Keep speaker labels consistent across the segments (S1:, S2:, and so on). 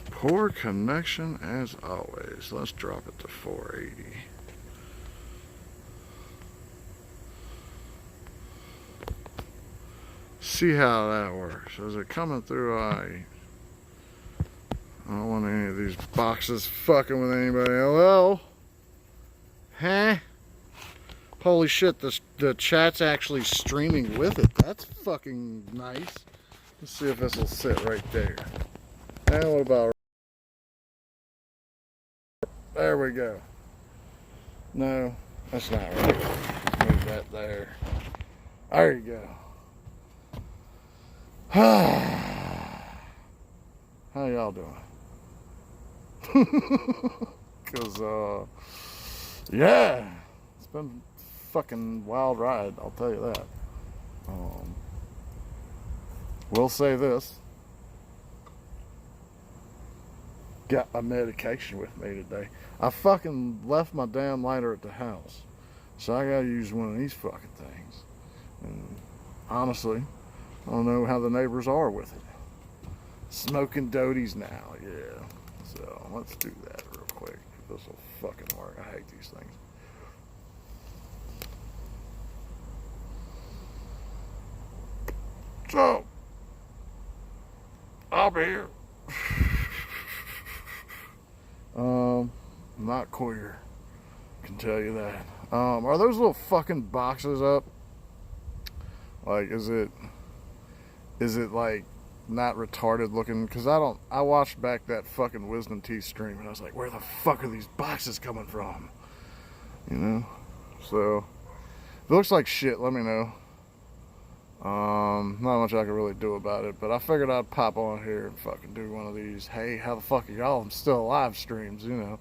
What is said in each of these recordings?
S1: Poor connection as always. Let's drop it to 480. See how that works. Is it coming through? I don't want any of these boxes fucking with anybody. Hello? Huh? Holy shit, the chat's actually streaming with it. That's fucking nice. Let's see if this will sit right there. And what about... There we go. No, that's not right. Move that there. There you go. How y'all doing? Cause yeah, it's been a fucking wild ride, I'll tell you that. We'll say this. Got my medication with me today. I fucking left my damn lighter at the house, so I gotta use one of these fucking things. And honestly, I don't know how the neighbors are with it. Smoking doties now, yeah. So let's do that real quick. This will fucking work. I hate these things. So I'll be here. Not queer. I can tell you that. Are those little fucking boxes up? Like, is it like not retarded looking? Because I watched back that fucking Wisdom Teeth stream and I was like, where the fuck are these boxes coming from? You know? So if it looks like shit, let me know. Not much I can really do about it, but I figured I'd pop on here and fucking do one of these, hey, how the fuck are y'all? I'm still alive streams, you know.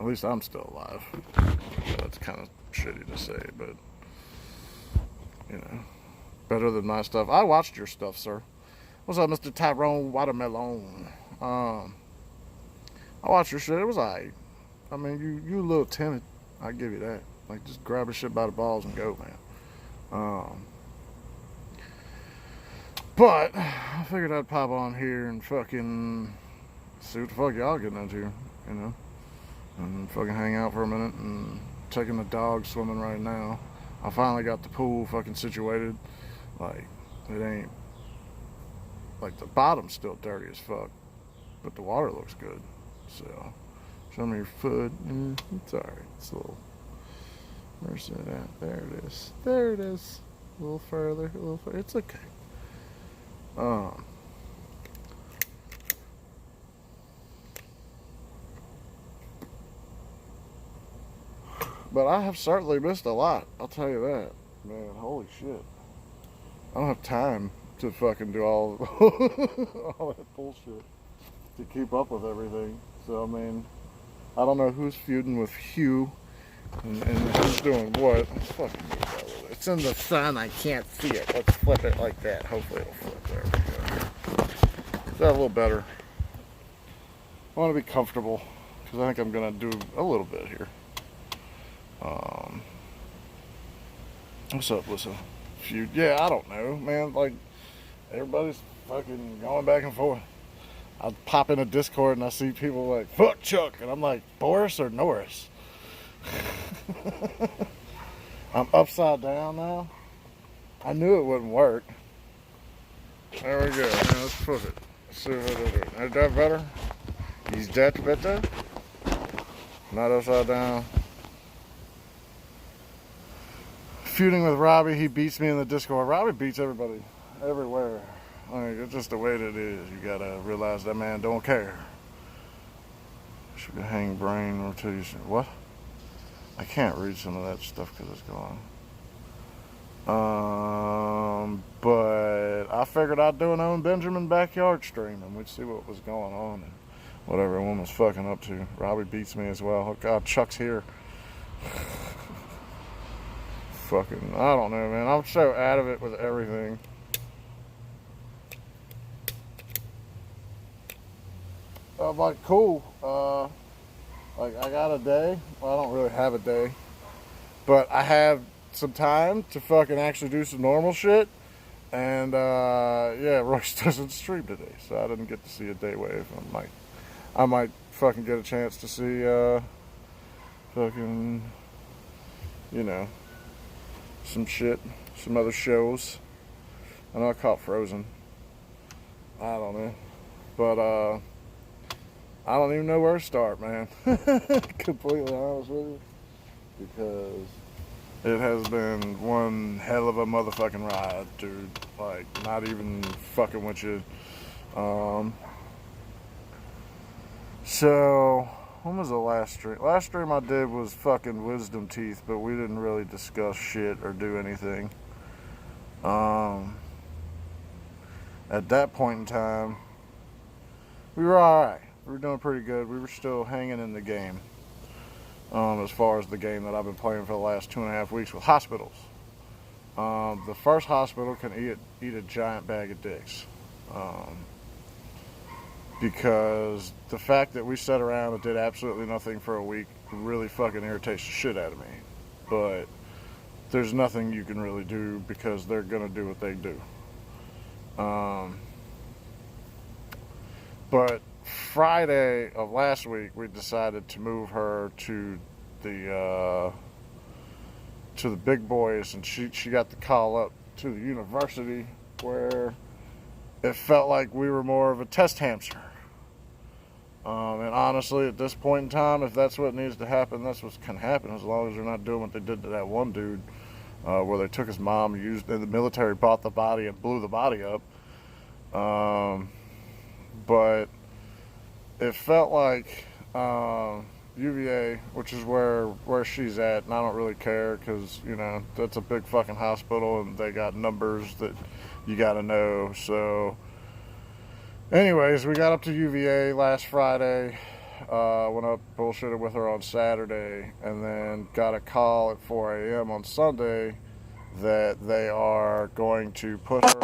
S1: At least I'm still alive. That's kind of shitty to say, but you know, better than my stuff. I watched your stuff, sir. What's up, Mr. Tyrone Watermelon? I watched your shit. It was alright. I mean, you a little timid. I give you that. Like, just grab a shit by the balls and go, man. But I figured I'd pop on here and fucking see what the fuck y'all getting into, you know, and fucking hang out for a minute. And taking the dog swimming right now. I finally got the pool fucking situated. Like, it ain't, like, the bottom's still dirty as fuck, but the water looks good. So show me your foot. It's alright. It's a little, where's it at? There it is. There it is. A little further, a little further. It's okay. But I have certainly missed a lot. I'll tell you that. Man, holy shit. I don't have time to fucking do all that bullshit to keep up with everything. So, I mean, I don't know who's feuding with Hugh and who's doing what. Let's fucking move that a little bit. It's in the sun. I can't see it. Let's flip it like that. Hopefully it'll flip. There we go. Is that a little better? I want to be comfortable because I think I'm going to do a little bit here. What's up, Lisa? Feud? Yeah, I don't know, man. Like, everybody's fucking going back and forth. I pop in a Discord and I see people like, fuck Chuck, and I'm like, Boris or Norris? I'm upside down now. I knew it wouldn't work. There we go. Now let's flip it. Let's see what it'll do. Is that better? Is that better? Not upside down. Feuding with Robbie, he beats me in the Discord. Robbie beats everybody, everywhere. Like, it's just the way that it is. You gotta realize that man don't care. Should hang brain rotation. What? I can't read some of that stuff because it's gone. But I figured I'd do an Owen Benjamin backyard stream and we'd see what was going on and what everyone was fucking up to. Robbie beats me as well. Oh God, Chuck's here. Fucking, I don't know, man. I'm so out of it with everything. I'm like, cool. Like, I got a day. Well, I don't really have a day, but I have some time to fucking actually do some normal shit. And yeah, Royce doesn't stream today, so I didn't get to see a day wave. I might fucking get a chance to see fucking, you know, some shit, some other shows. I know I caught Frozen. I don't know, but I don't even know where to start, man. Completely honest with you, because it has been one hell of a motherfucking ride, dude. Like, not even fucking with you. So, when was the last stream? Last stream I did was fucking Wisdom Teeth, but we didn't really discuss shit or do anything. At that point in time, we were alright. We were doing pretty good. We were still hanging in the game. As far as the game that I've been playing for the last 2.5 weeks with hospitals. The first hospital can eat a giant bag of dicks. Because the fact that we sat around and did absolutely nothing for a week really fucking irritates the shit out of me. But there's nothing you can really do because they're gonna do what they do. But Friday of last week, we decided to move her to the big boys, and she got the call up to the university where it felt like we were more of a test hamster. And honestly, at this point in time, if that's what needs to happen, that's what can happen, as long as they're not doing what they did to that one dude, where they took his mom, and the military bought the body and blew the body up. But it felt like UVA, which is where she's at, and I don't really care because, you know, that's a big fucking hospital and they got numbers that you gotta know. So anyways, we got up to UVA last Friday, went up, bullshitted with her on Saturday, and then got a call at 4 a.m. on Sunday that they are going to put her...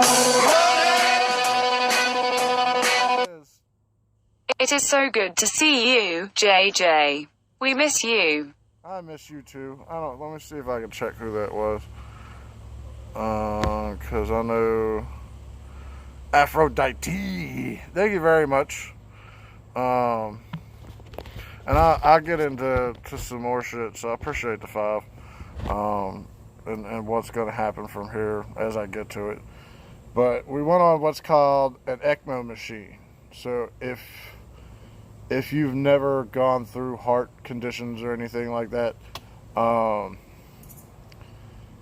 S2: It is so good to see you, JJ. We miss you.
S1: I miss you too. Let me see if I can check who that was. Cause I know Aphrodite. Thank you very much. And I'll get into some more shit, so I appreciate the 5. And what's gonna happen from here as I get to it. But we went on what's called an ECMO machine. So if you've never gone through heart conditions or anything like that,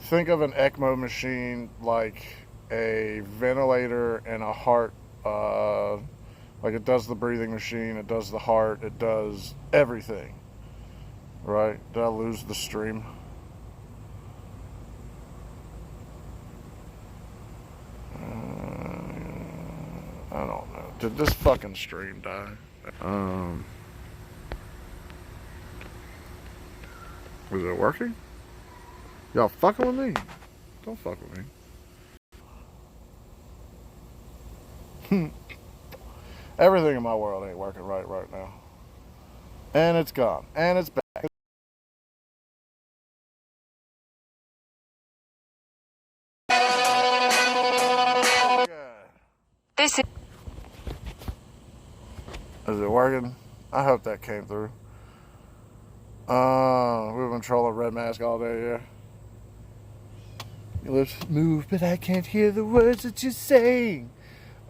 S1: think of an ECMO machine like a ventilator and a heart. Like, it does the breathing machine, it does the heart, it does everything. Right? Did I lose the stream? I don't know. Did this fucking stream die? Is it working? Y'all fucking with me? Don't fuck with me. Everything in my world ain't working right now. And it's gone. And it's back.
S2: This is...
S1: Is it working? I hope that came through. We've been trolling Red Mask all day, yeah. Your lips move, but I can't hear the words that you're saying.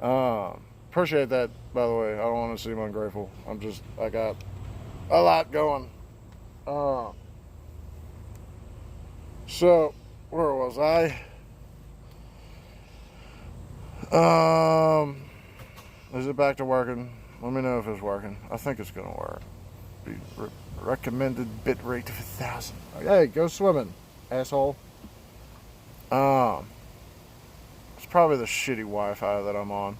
S1: Appreciate that, by the way. I don't want to seem ungrateful. I got a lot going. So, where was I? Is it back to working? Let me know if it's working. I think it's gonna work. Recommended bit rate of 1,000. Hey, go swimming, asshole. It's probably the shitty Wi-Fi that I'm on.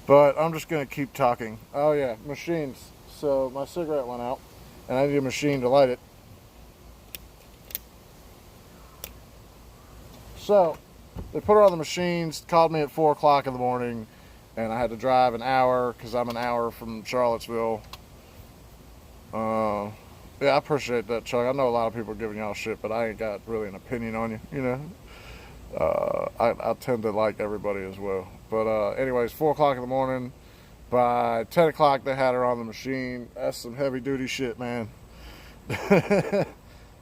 S1: But I'm just gonna keep talking. Oh yeah, machines. So my cigarette went out, and I need a machine to light it. So they put her on the machines, called me at 4 o'clock in the morning, and I had to drive an hour because I'm an hour from Charlottesville. Yeah, I appreciate that, Chuck. I know a lot of people giving y'all shit, but I ain't got really an opinion on you, you know. I tend to like everybody as well. But anyways, 4 o'clock in the morning. By 10 o'clock, they had her on the machine. That's some heavy duty shit, man.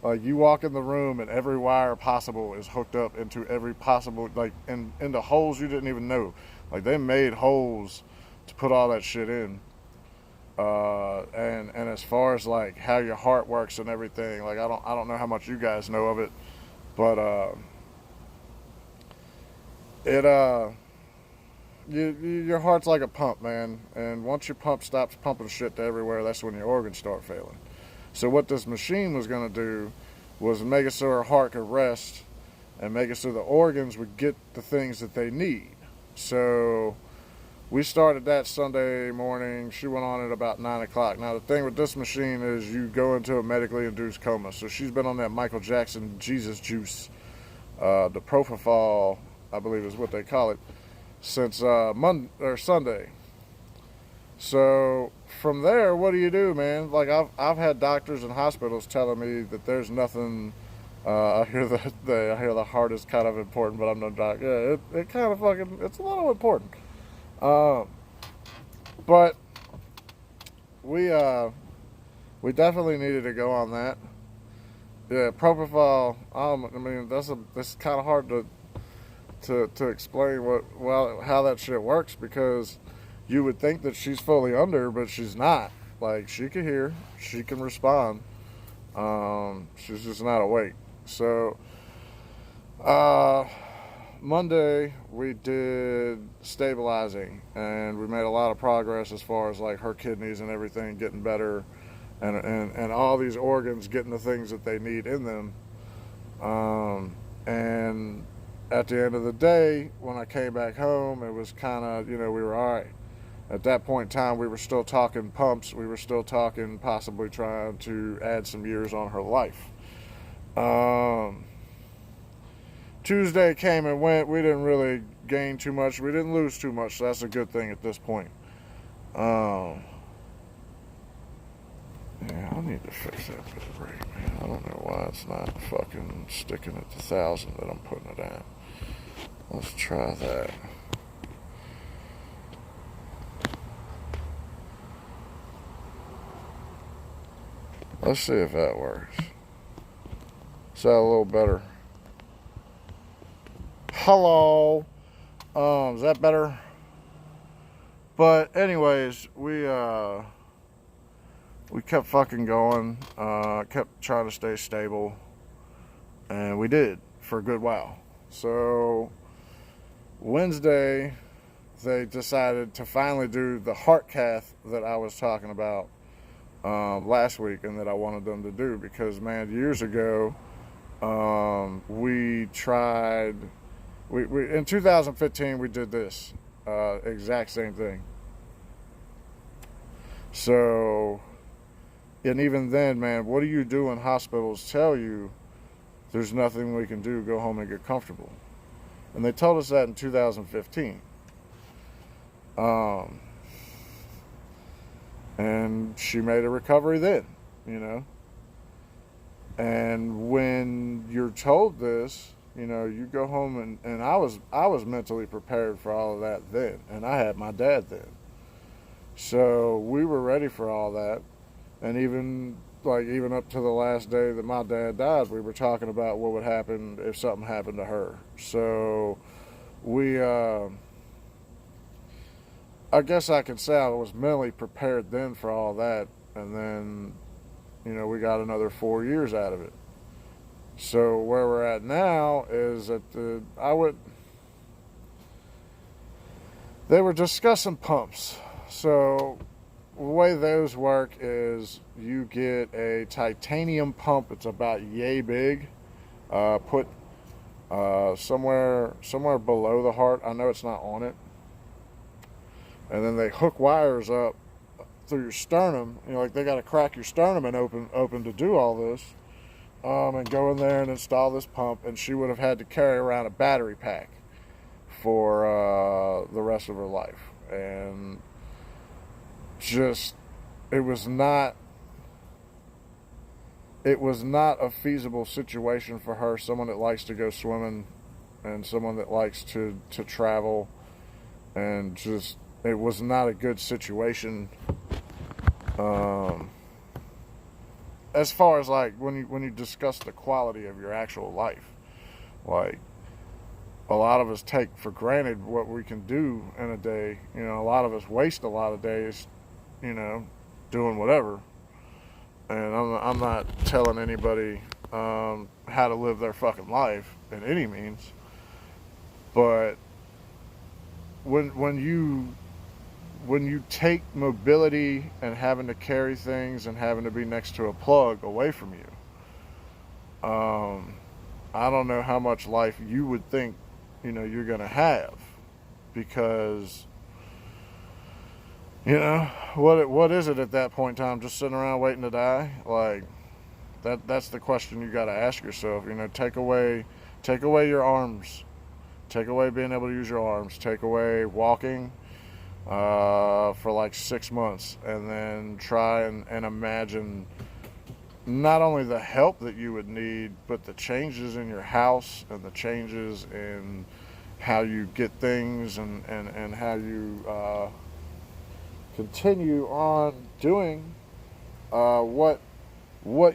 S1: Like, you walk in the room and every wire possible is hooked up into every possible, like, into holes you didn't even know. Like, they made holes to put all that shit in. And as far as like how your heart works and everything, like I don't know how much you guys know of it, but your heart's like a pump, man. And once your pump stops pumping shit to everywhere, that's when your organs start failing. So what this machine was going to do was make it so her heart could rest and make it so the organs would get the things that they need. So we started that Sunday morning. She went on at about 9 o'clock. Now, the thing with this machine is you go into a medically induced coma. So she's been on that Michael Jackson Jesus juice, the propofol, I believe is what they call it, since Monday or Sunday. So from there, what do you do, man? Like I've had doctors and hospitals telling me that there's nothing. I hear the heart is kind of important, but I'm no doctor. Yeah, it kind of fucking, it's a little important. But we definitely needed to go on that. Yeah, propofol. I mean, that's kind of hard to explain how that shit works, because you would think that she's fully under, but she's not. Like, she can hear, she can respond. She's just not awake. So, Monday we did stabilizing, and we made a lot of progress as far as like her kidneys and everything getting better, and all these organs getting the things that they need in them. And at the end of the day, when I came back home, it was kind of, we were all right. At that point in time, we were still talking pumps. We were still talking possibly trying to add some years on her life. Tuesday came and went. We didn't really gain too much. We didn't lose too much, so that's a good thing at this point. Yeah, I need to fix that bit rate, man. I don't know why it's not fucking sticking at the 1,000 that I'm putting it at. Let's try that. Let's see if that works. Is that a little better? Hello. Is that better? But anyways, we kept fucking going, kept trying to stay stable, and we did for a good while. So Wednesday, they decided to finally do the heart cath that I was talking about last week, and that I wanted them to do, because, man, years ago, we tried, we in 2015, we did this exact same thing. So, and even then, man, what do you do when hospitals tell you there's nothing we can do, go home and get comfortable? And they told us that in 2015. And she made a recovery then, And when you're told this, you go home, and I was mentally prepared for all of that then, and I had my dad then. So we were ready for all that. And even up to the last day that my dad died, we were talking about what would happen if something happened to her. So we, I guess I could say I was mentally prepared then for all that. And then, we got another 4 years out of it. So where we're at now is that they were discussing pumps. So the way those work is you get a titanium pump. It's about yay big, put somewhere below the heart. I know it's not on it. And then they hook wires up through your sternum. Like they got to crack your sternum and open to do all this, and go in there and install this pump. And she would have had to carry around a battery pack for the rest rest of her life. And just, it was not a feasible situation for her, someone that likes to go swimming and someone that likes to travel, and just, it was not a good situation. As far as like when you discuss the quality of your actual life, like, a lot of us take for granted what we can do in a day. You know, a lot of us waste a lot of days, you know, doing whatever. And I'm not telling anybody how to live their fucking life in any means. But when you take mobility and having to carry things and having to be next to a plug away from you, I don't know how much life you would think, you know, you're gonna have, because, you know, what is it at that point in time? Just sitting around waiting to die? Like, that's the question you got to ask yourself. You know, take away your arms, take away being able to use your arms, take away walking for like 6 months, and then try and imagine not only the help that you would need, but the changes in your house and the changes in how you get things, and how you continue on doing what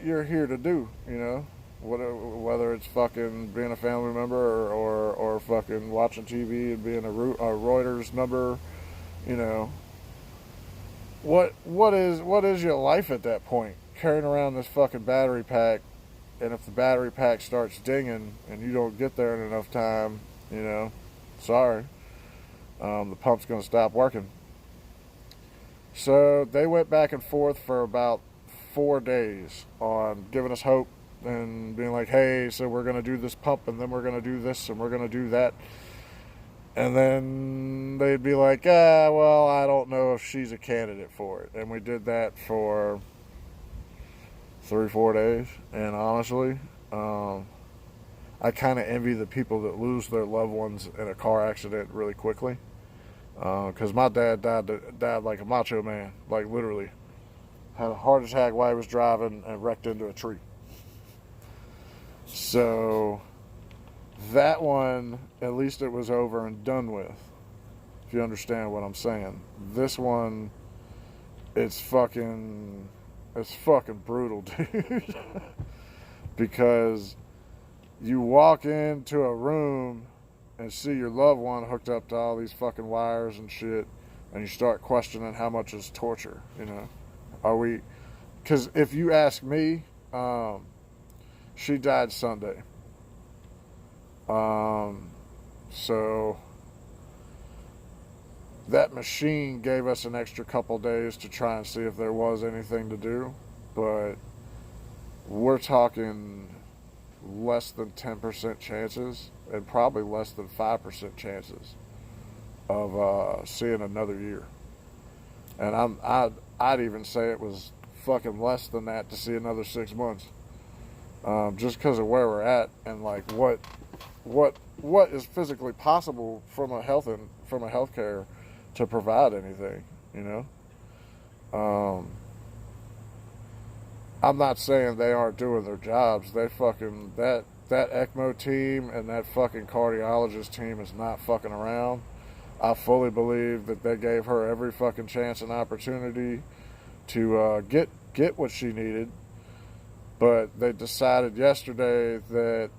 S1: you're here to do, you know, whether it's fucking being a family member or fucking watching TV and being a Reuters member, you know. What is your life at that point? Carrying around this fucking battery pack, and if the battery pack starts dinging and you don't get there in enough time, you know, sorry, the pump's gonna stop working. So they went back and forth for about 4 days on giving us hope and being like, hey, so we're going to do this pump, and then we're going to do this, and we're going to do that. And then they'd be like, well, I don't know if she's a candidate for it. And we did that for 3-4 days. And honestly, I kind of envy the people that lose their loved ones in a car accident really quickly. Because my dad died like a macho man, like literally. Had a heart attack while he was driving and wrecked into a tree. So that one, at least it was over and done with, if you understand what I'm saying. This one, it's fucking brutal, dude. Because you walk into a room and see your loved one hooked up to all these fucking wires and shit, and you start questioning how much is torture, you know. Because if you ask me, she died Sunday. So that machine gave us an extra couple days to try and see if there was anything to do, but we're talking less than 10% chances, and probably less than 5% chances of seeing another year. And I'd even say it was fucking less than that to see another 6 months, just because of where we're at and like what is physically possible from a healthcare to provide anything, you know. I'm not saying they aren't doing their jobs. They fucking that ECMO team and that fucking cardiologist team is not fucking around. I fully believe that they gave her every fucking chance and opportunity to get what she needed, but they decided yesterday that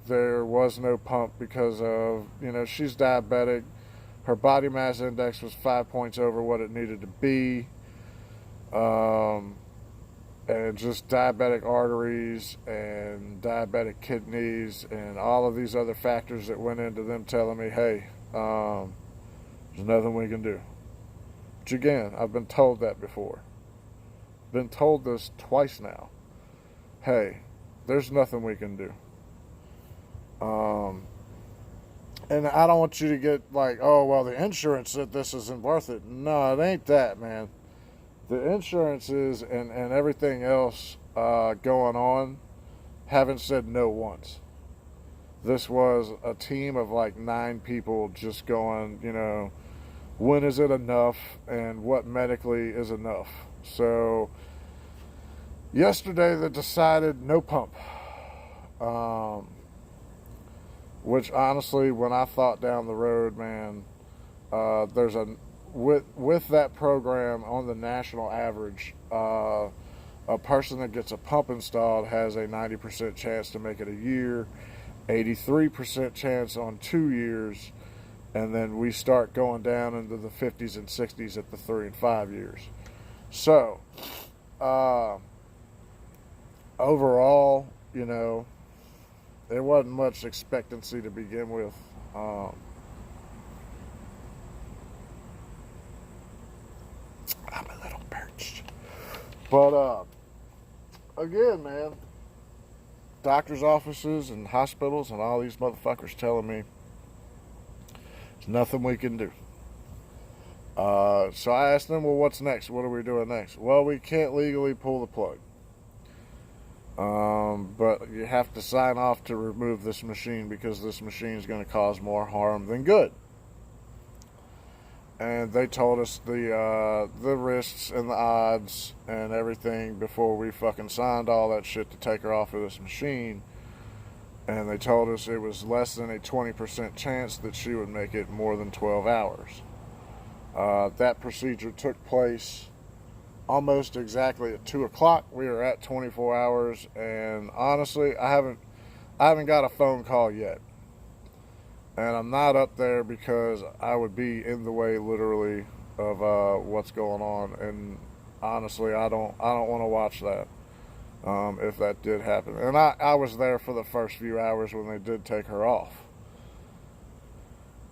S1: there was no pump because of, you know, she's diabetic. Her body mass index was 5 points over what it needed to be. And just diabetic arteries and diabetic kidneys and all of these other factors that went into them telling me, hey, there's nothing we can do. Which again, I've been told that before. Been told this twice now. Hey, there's nothing we can do. And I don't want you to get like, oh, well, the insurance said this isn't worth it. No, it ain't that, man. The insurances and everything else going on haven't said no once. This was a team of like 9 people just going, you know, when is it enough and what medically is enough. So yesterday they decided no pump, which honestly, when I thought down the road, man, there's a with that program on the national average, a person that gets a pump installed has a 90% chance to make it a year, 83% chance on 2 years, and then we start going down into the 50s and 60s at the 3 and 5 years. So, overall, you know, there wasn't much expectancy to begin with. I'm a little perched. But, again, man, doctor's offices and hospitals and all these motherfuckers telling me there's nothing we can do. So I asked them, well, what's next? What are we doing next? Well, we can't legally pull the plug. But you have to sign off to remove this machine because this machine is going to cause more harm than good. And they told us the risks and the odds and everything before we fucking signed all that shit to take her off of this machine. And they told us it was less than a 20% chance that she would make it more than 12 hours. That procedure took place almost exactly at 2 o'clock. We were at 24 hours, and honestly, I haven't got a phone call yet. And I'm not up there because I would be in the way, literally, of what's going on. And honestly, I don't want to watch that if that did happen. And I was there for the first few hours when they did take her off.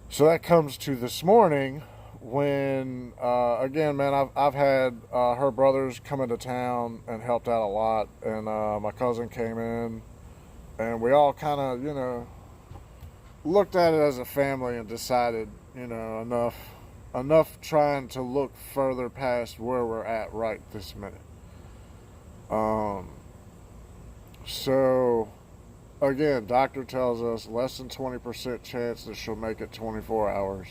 S1: So that comes to this morning when, again, man, I've had her brothers come into town and helped out a lot. And my cousin came in, and we all kind of, you know, looked at it as a family and decided, you know, enough trying to look further past where we're at right this minute. So again, doctor tells us less than 20% chance that she'll make it 24 hours,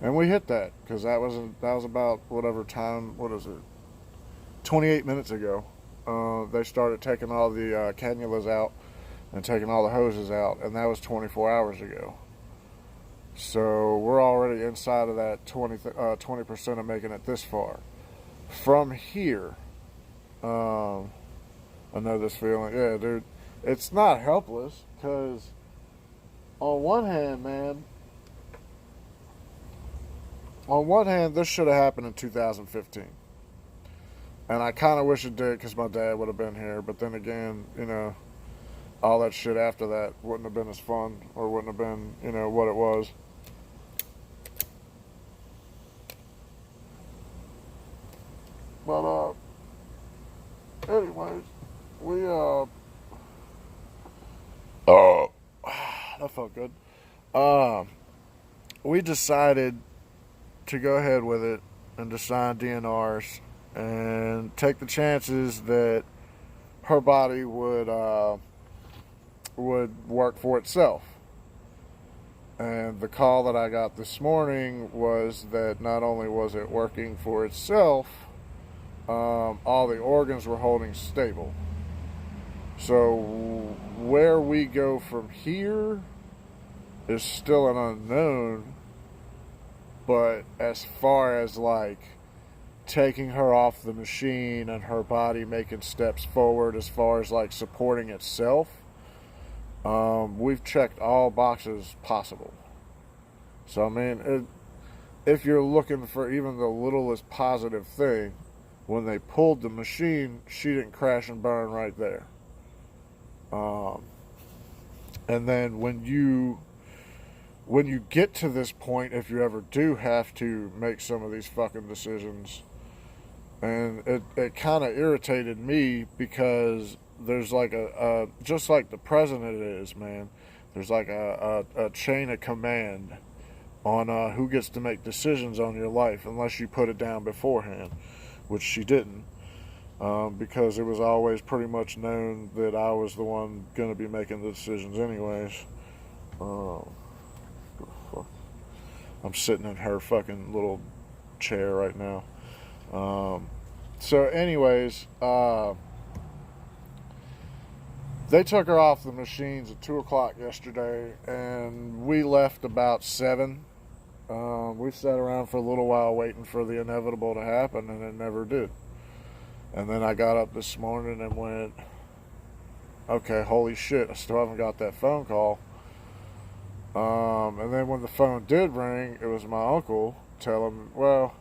S1: and we hit that because that was about whatever time. What is it? 28 minutes ago. They started taking all the cannulas out and taking all the hoses out, and that was 24 hours ago. So we're already inside of that 20% of making it this far. From here, I know this feeling. Yeah, dude, it's not helpless because on one hand, man, this should have happened in 2015. And I kind of wish it did because my dad would have been here. But then again, you know, all that shit after that wouldn't have been as fun or wouldn't have been, you know, what it was. But, anyways, that felt good. We decided to go ahead with it and to sign DNRs and take the chances that her body would work for itself. And the call that I got this morning was that not only was it working for itself, all the organs were holding stable. So where we go from here is still an unknown. But as far as like taking her off the machine and her body making steps forward as far as like supporting itself, we've checked all boxes possible. So I mean, if you're looking for even the littlest positive thing, when they pulled the machine, she didn't crash and burn right there. And then when you get to this point, if you ever do have to make some of these fucking decisions, and it kind of irritated me because there's like a just like the president is, man, there's like a chain of command on who gets to make decisions on your life unless you put it down beforehand, which she didn't, because it was always pretty much known that I was the one going to be making the decisions anyways. I'm sitting in her fucking little chair right now. So anyways, they took her off the machines at 2 o'clock yesterday, and we left about 7. We sat around for a little while waiting for the inevitable to happen, and it never did. And then I got up this morning and went, okay, holy shit, I still haven't got that phone call. And then when the phone did ring, it was my uncle telling, well,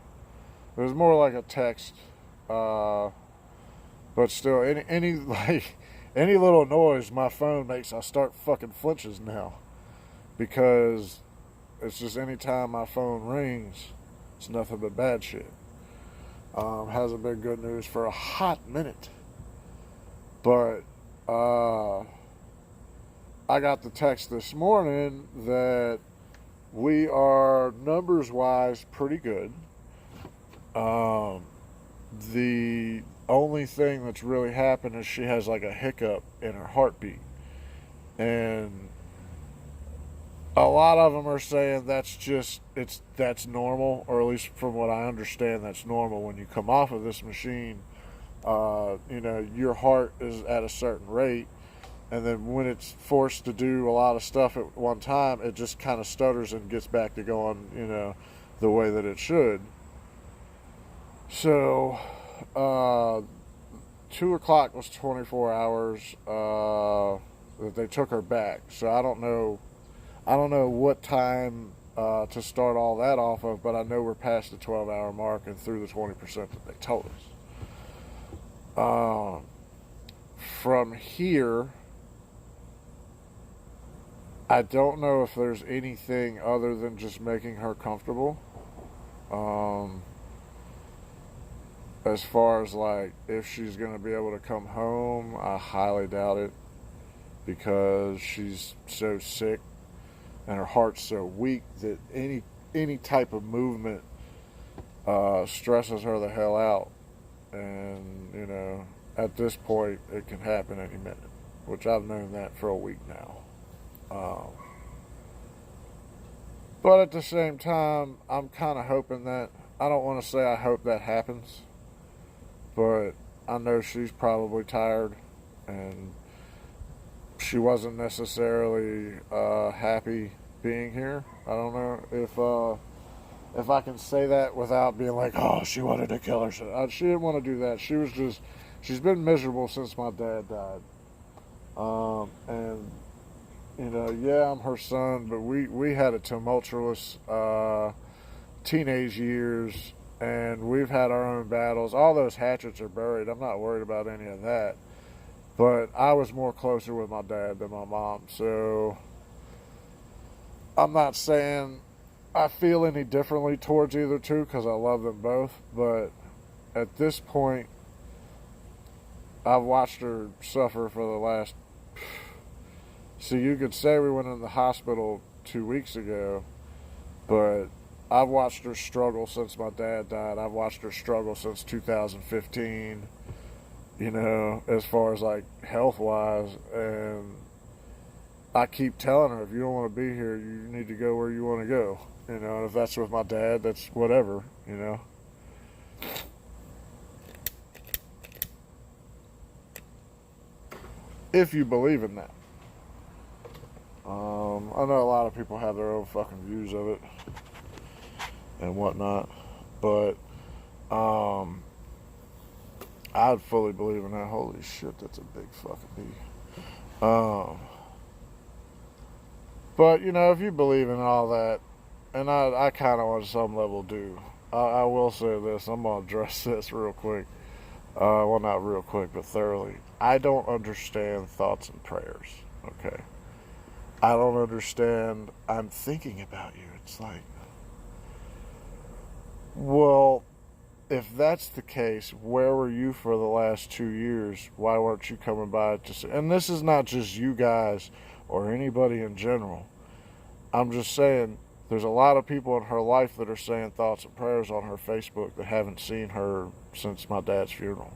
S1: it was more like a text, but still, any little noise my phone makes, I start fucking flinches now, because it's just any time my phone rings, it's nothing but bad shit. Hasn't been good news for a hot minute, but I got the text this morning that we are numbers wise pretty good. The only thing that's really happened is she has like a hiccup in her heartbeat, and a lot of them are saying that's normal, or at least from what I understand, that's normal. When you come off of this machine, your heart is at a certain rate, and then when it's forced to do a lot of stuff at one time, it just kind of stutters and gets back to going, the way that it should. So, 2 o'clock was 24 hours that they took her back. So I don't know what time to start all that off of, but I know we're past the 12-hour mark and through the 20% that they told us. From here, I don't know if there's anything other than just making her comfortable. As far as like if she's going to be able to come home, I highly doubt it, because she's so sick and her heart's so weak that any type of movement stresses her the hell out. And at this point it can happen any minute, which I've known that for a week now. But at the same time, I'm kind of hoping that, I don't want to say I hope that happens, but I know she's probably tired, and she wasn't necessarily happy being here. I don't know if I can say that without being like, oh, she wanted to kill herself. She didn't want to do that. She's been miserable since my dad died. And yeah, I'm her son, but we had a tumultuous teenage years, and we've had our own battles. All those hatchets are buried. I'm not worried about any of that. But I was more closer with my dad than my mom, so I'm not saying I feel any differently towards either two, because I love them both. But at this point, I've watched her suffer for the last... So you could say we went in the hospital 2 weeks ago, but I've watched her struggle since my dad died. I've watched her struggle since 2015, as far as like health-wise. And I keep telling her, if you don't want to be here, you need to go where you want to go. And if that's with my dad, that's whatever, If you believe in that. I know a lot of people have their own fucking views of it and whatnot, but I'd fully believe in that. Holy shit, that's a big fucking bee. But if you believe in all that, and I kind of on some level do, I will say this. I'm gonna address this real quick. Well, not real quick, but thoroughly. I don't understand thoughts and prayers. Okay. I don't understand, I'm thinking about you. It's like, well, if that's the case, where were you for the last 2 years? Why weren't you coming by to see? And this is not just you guys or anybody in general. I'm just saying, there's a lot of people in her life that are saying thoughts and prayers on her Facebook that haven't seen her since my dad's funeral.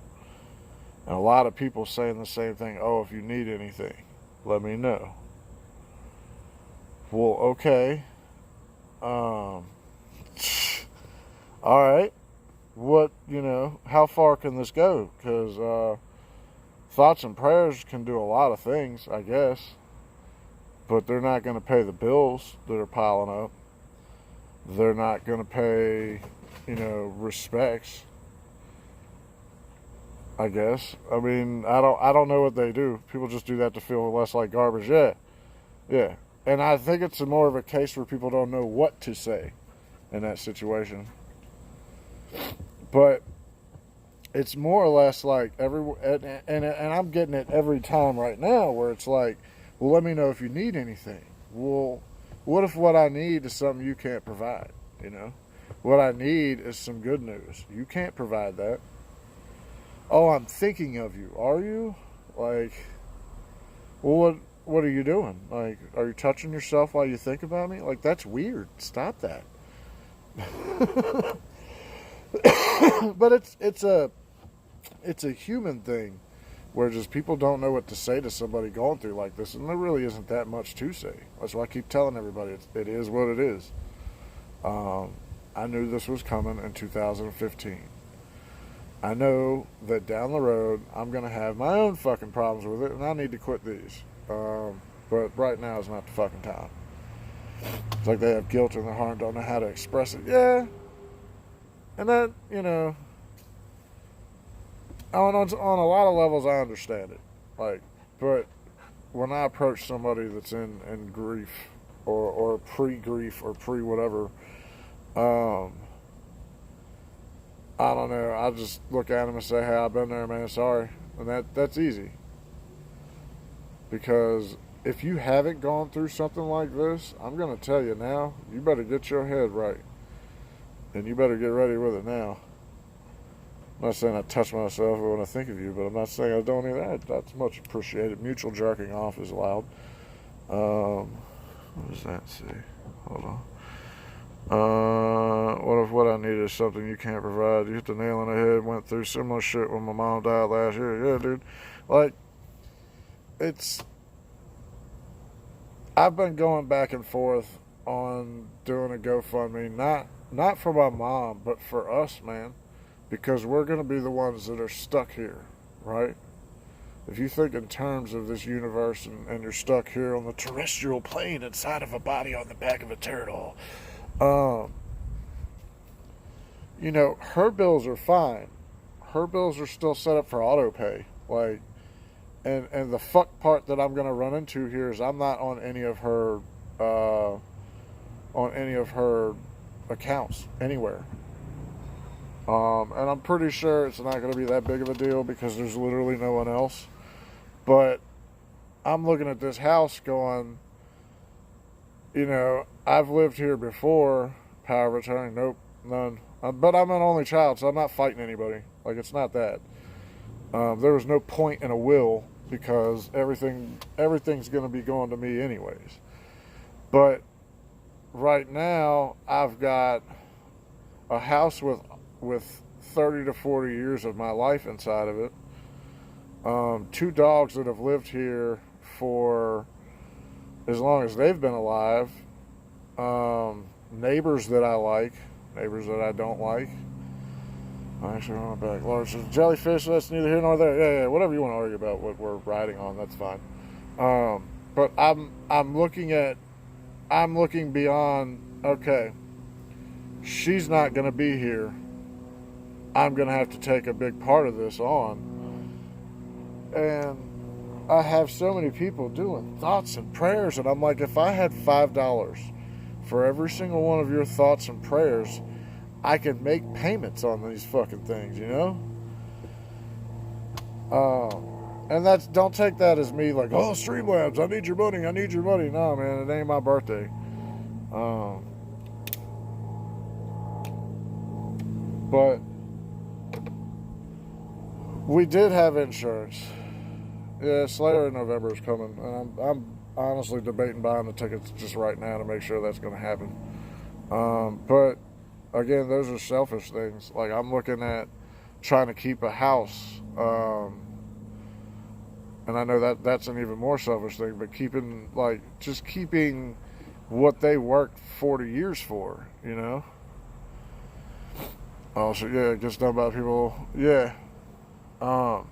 S1: And a lot of people saying the same thing. Oh, if you need anything, let me know. Well, okay. All right. How far can this go? Because thoughts and prayers can do a lot of things, I guess. But they're not going to pay the bills that are piling up. They're not going to pay, respects, I guess. I mean, I don't know what they do. People just do that to feel less like garbage. Yeah. And I think it's more of a case where people don't know what to say in that situation. But it's more or less like and I'm getting it every time right now, where it's like, well, let me know if you need anything. Well, what if what I need is something you can't provide? What I need is some good news. You can't provide that. Oh, I'm thinking of you. Are you? Like, well, what are you doing? Like, are you touching yourself while you think about me? Like, that's weird. Stop that. But it's a human thing, where just people don't know what to say to somebody going through like this, and there really isn't that much to say. That's why I keep telling everybody it is what it is. I knew this was coming in 2015. I know that down the road I'm going to have my own fucking problems with it, and I need to quit these. But right now is not the fucking time. It's like they have guilt in their heart and don't know how to express it. Yeah. And that, on a lot of levels, I understand it. But when I approach somebody that's in grief or pre-grief or pre-whatever, I don't know. I just look at them and say, hey, I've been there, man. Sorry. And that's easy. Because if you haven't gone through something like this, I'm going to tell you now, you better get your head right. And you better get ready with it now. I'm not saying I touch myself when I think of you, but I'm not saying I don't either. That's much appreciated. Mutual jerking off is allowed. What does that say? Hold on. What if what I need is something you can't provide? You hit the nail on the head. Went through similar shit when my mom died last year. Yeah, dude. I've been going back and forth on doing a GoFundMe, not for my mom, but for us, man. Because we're going to be the ones that are stuck here, right? If you think in terms of this universe and you're stuck here on the terrestrial plane inside of a body on the back of a turtle, her bills are fine. Her bills are still set up for auto pay. And the fuck part that I'm going to run into here is I'm not on any of her accounts anywhere. And I'm pretty sure it's not going to be that big of a deal because there's literally no one else. But I'm looking at this house going, I've lived here before. Power of attorney, nope, none. But I'm an only child, so I'm not fighting anybody. It's not that. There was no point in a will because everything's going to be going to me anyways. But right now, I've got a house with 30 to 40 years of my life inside of it. 2 dogs that have lived here for as long as they've been alive. Neighbors that I like, neighbors that I don't like. Actually, on my back. Large jellyfish, that's neither here nor there. Yeah, whatever you want to argue about what we're riding on, that's fine. But I'm looking beyond, okay, she's not going to be here. I'm going to have to take a big part of this on. And I have so many people doing thoughts and prayers, and I'm like, if I had $5 for every single one of your thoughts and prayers, I could make payments on these fucking things, And don't take that as me like, oh, Streamlabs, I need your money. No, man, it ain't my birthday. But we did have insurance. Yeah, Slayer in November is coming, and I'm honestly debating buying the tickets just right now to make sure that's going to happen. But again, those are selfish things. I'm looking at trying to keep a house, and I know that's an even more selfish thing. But keeping what they worked 40 years for, you know? Oh, so yeah, just know about people, yeah. Um,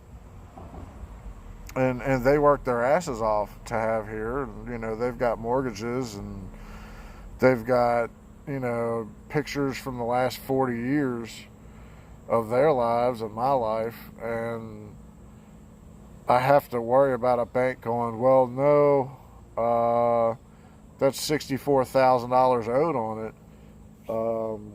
S1: and they work their asses off to have here, and, you know, they've got mortgages, and they've got, you know, pictures from the last 40 years of their lives and my life, and I have to worry about a bank going, well, no, that's $64,000 owed on it.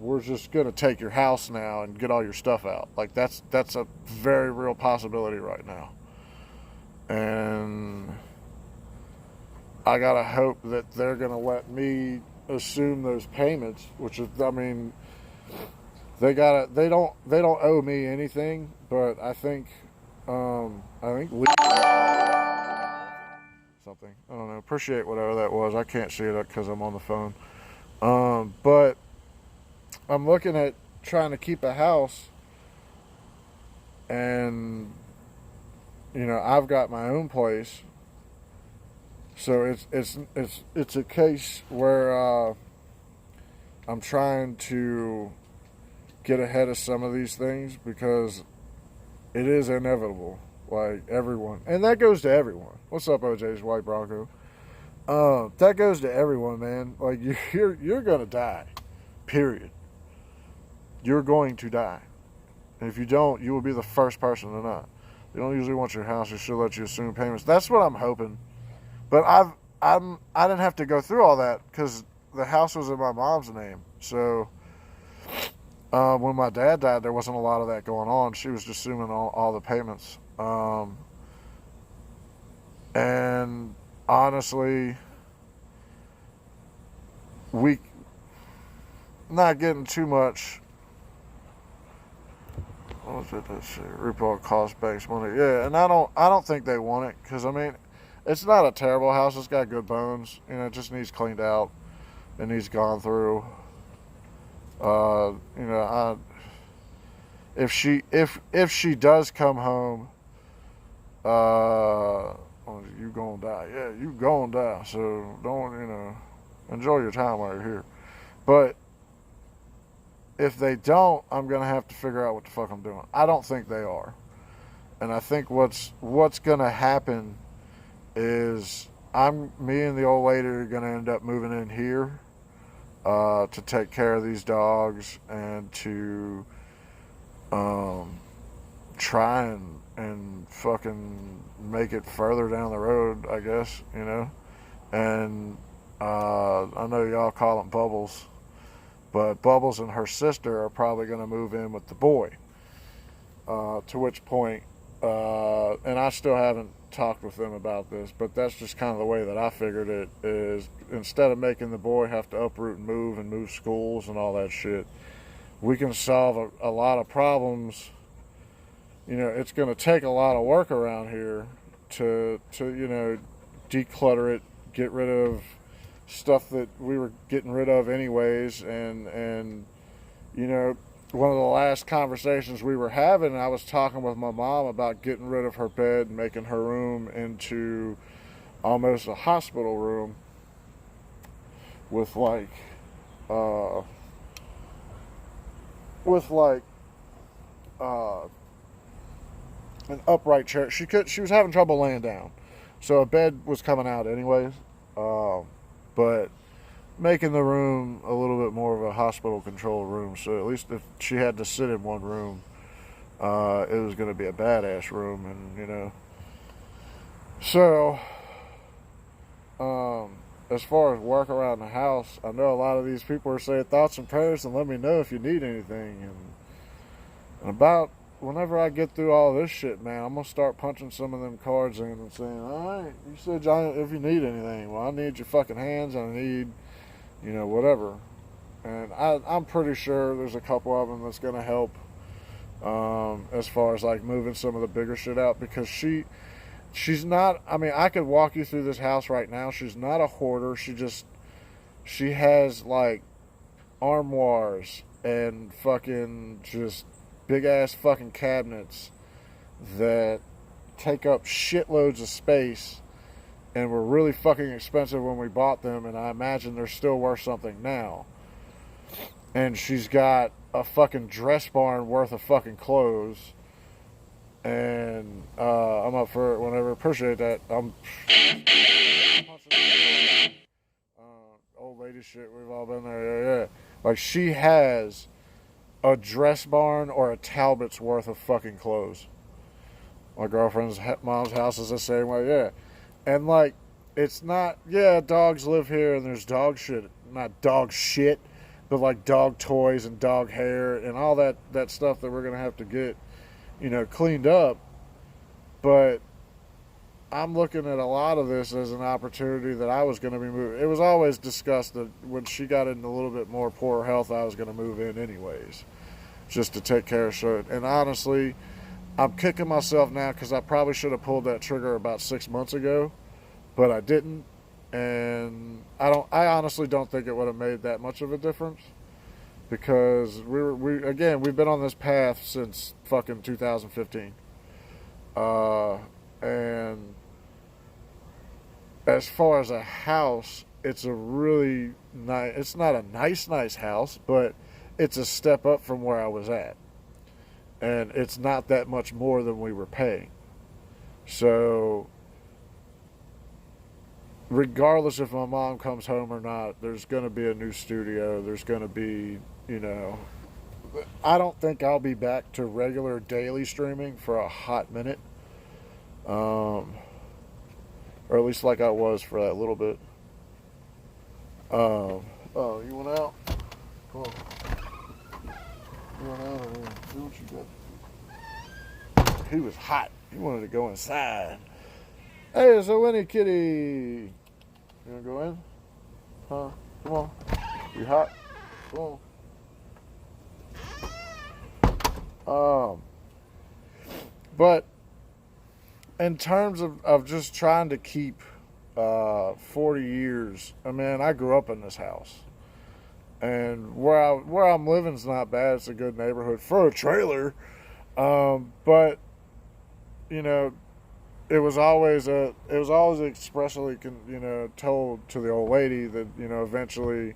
S1: We're just gonna take your house now and get all your stuff out. Like, that's a very real possibility right now, and I gotta hope that they're gonna let me assume those payments, which is, I mean, they don't owe me anything, but I think something, I don't know, appreciate whatever that was. I can't see it because I'm on the phone. But I'm looking at trying to keep a house, and, you know, I've got my own place, so it's a case where I'm trying to get ahead of some of these things, because it is inevitable. Like, everyone, and that goes to everyone. What's up, OJ's White Bronco? That goes to everyone, man. Like, you're gonna die. Period. You're going to die. And if you don't, you will be the first person to not. They don't usually want your house. They should let you assume payments. That's what I'm hoping. But I didn't have to go through all that because the house was in my mom's name. So when my dad died, there wasn't a lot of that going on. She was just assuming all the payments. And honestly, we not getting too much. What was it that shit? Repo cost based money. Yeah, and I don't think they want it, because I mean, it's not a terrible house. It's got good bones. You know, it just needs cleaned out. It needs gone through. You know, if she does come home, you gonna die. Yeah, you gonna die. So don't, you know, enjoy your time while you're here. But if they don't, I'm gonna have to figure out what the fuck I'm doing. I don't think they are, and I think what's gonna happen is me and the old lady are gonna end up moving in here to take care of these dogs, and to try and fucking make it further down the road, I guess, you know. And I know y'all call them Bubbles, but Bubbles and her sister are probably going to move in with the boy. To which point, and I still haven't talked with them about this, but that's just kind of the way that I figured it, is instead of making the boy have to uproot and move schools and all that shit, we can solve a lot of problems. You know, it's going to take a lot of work around here to you know, declutter it, get rid of stuff that we were getting rid of anyways, and you know, one of the last conversations we were having, I was talking with my mom about getting rid of her bed and making her room into almost a hospital room with like an upright chair. She was having trouble laying down, so a bed was coming out anyways, but making the room a little bit more of a hospital control room, so at least if she had to sit in one room, it was going to be a badass room. And you know, so as far as work around the house, I know a lot of these people are saying thoughts and prayers and let me know if you need anything, and about whenever I get through all this shit, man, I'm gonna start punching some of them cards in and saying, alright, you said, Johnny, if you need anything, well, I need your fucking hands, I need, you know, whatever. And I'm pretty sure there's a couple of them that's gonna help, as far as like moving some of the bigger shit out, because she's not, I mean, I could walk you through this house right now. She's not a hoarder. She has like armoires and fucking just big ass fucking cabinets that take up shitloads of space, and were really fucking expensive when we bought them, and I imagine they're still worth something now. And she's got a fucking dress barn worth of fucking clothes, and I'm up for it whenever. Appreciate that. Old lady shit, we've all been there. Yeah. Like, she has a dress barn or a Talbot's worth of fucking clothes. My girlfriend's mom's house is the same way. Yeah. And like, it's not, yeah, dogs live here and there's dog shit, not dog shit, but like dog toys and dog hair and all that stuff that we're going to have to get, cleaned up. But I'm looking at a lot of this as an opportunity that I was going to be moving. It was always discussed that when she got into a little bit more poor health, I was going to move in anyways, just to take care of shit. And honestly, I'm kicking myself now because I probably should have pulled that trigger about 6 months ago, but I didn't. And I honestly don't think it would have made that much of a difference, because we've been on this path since fucking 2015. And as far as a house, it's a really nice, it's not a nice house, but it's a step up from where I was at. And it's not that much more than we were paying. So, regardless if my mom comes home or not, there's going to be a new studio. There's going to be, I don't think I'll be back to regular daily streaming for a hot minute. Or at least like I was for that little bit. Oh, you went out? Come on. You went out over there. Do what you got. He was hot. He wanted to go inside. Hey, it's a Winnie kitty. You want to go in? Huh? Come on. You hot? Come on. But in terms of just trying to keep 40 years, I mean, I grew up in this house. And where I'm living is not bad. It's a good neighborhood for a trailer. But, it was always expressly, told to the old lady that, eventually,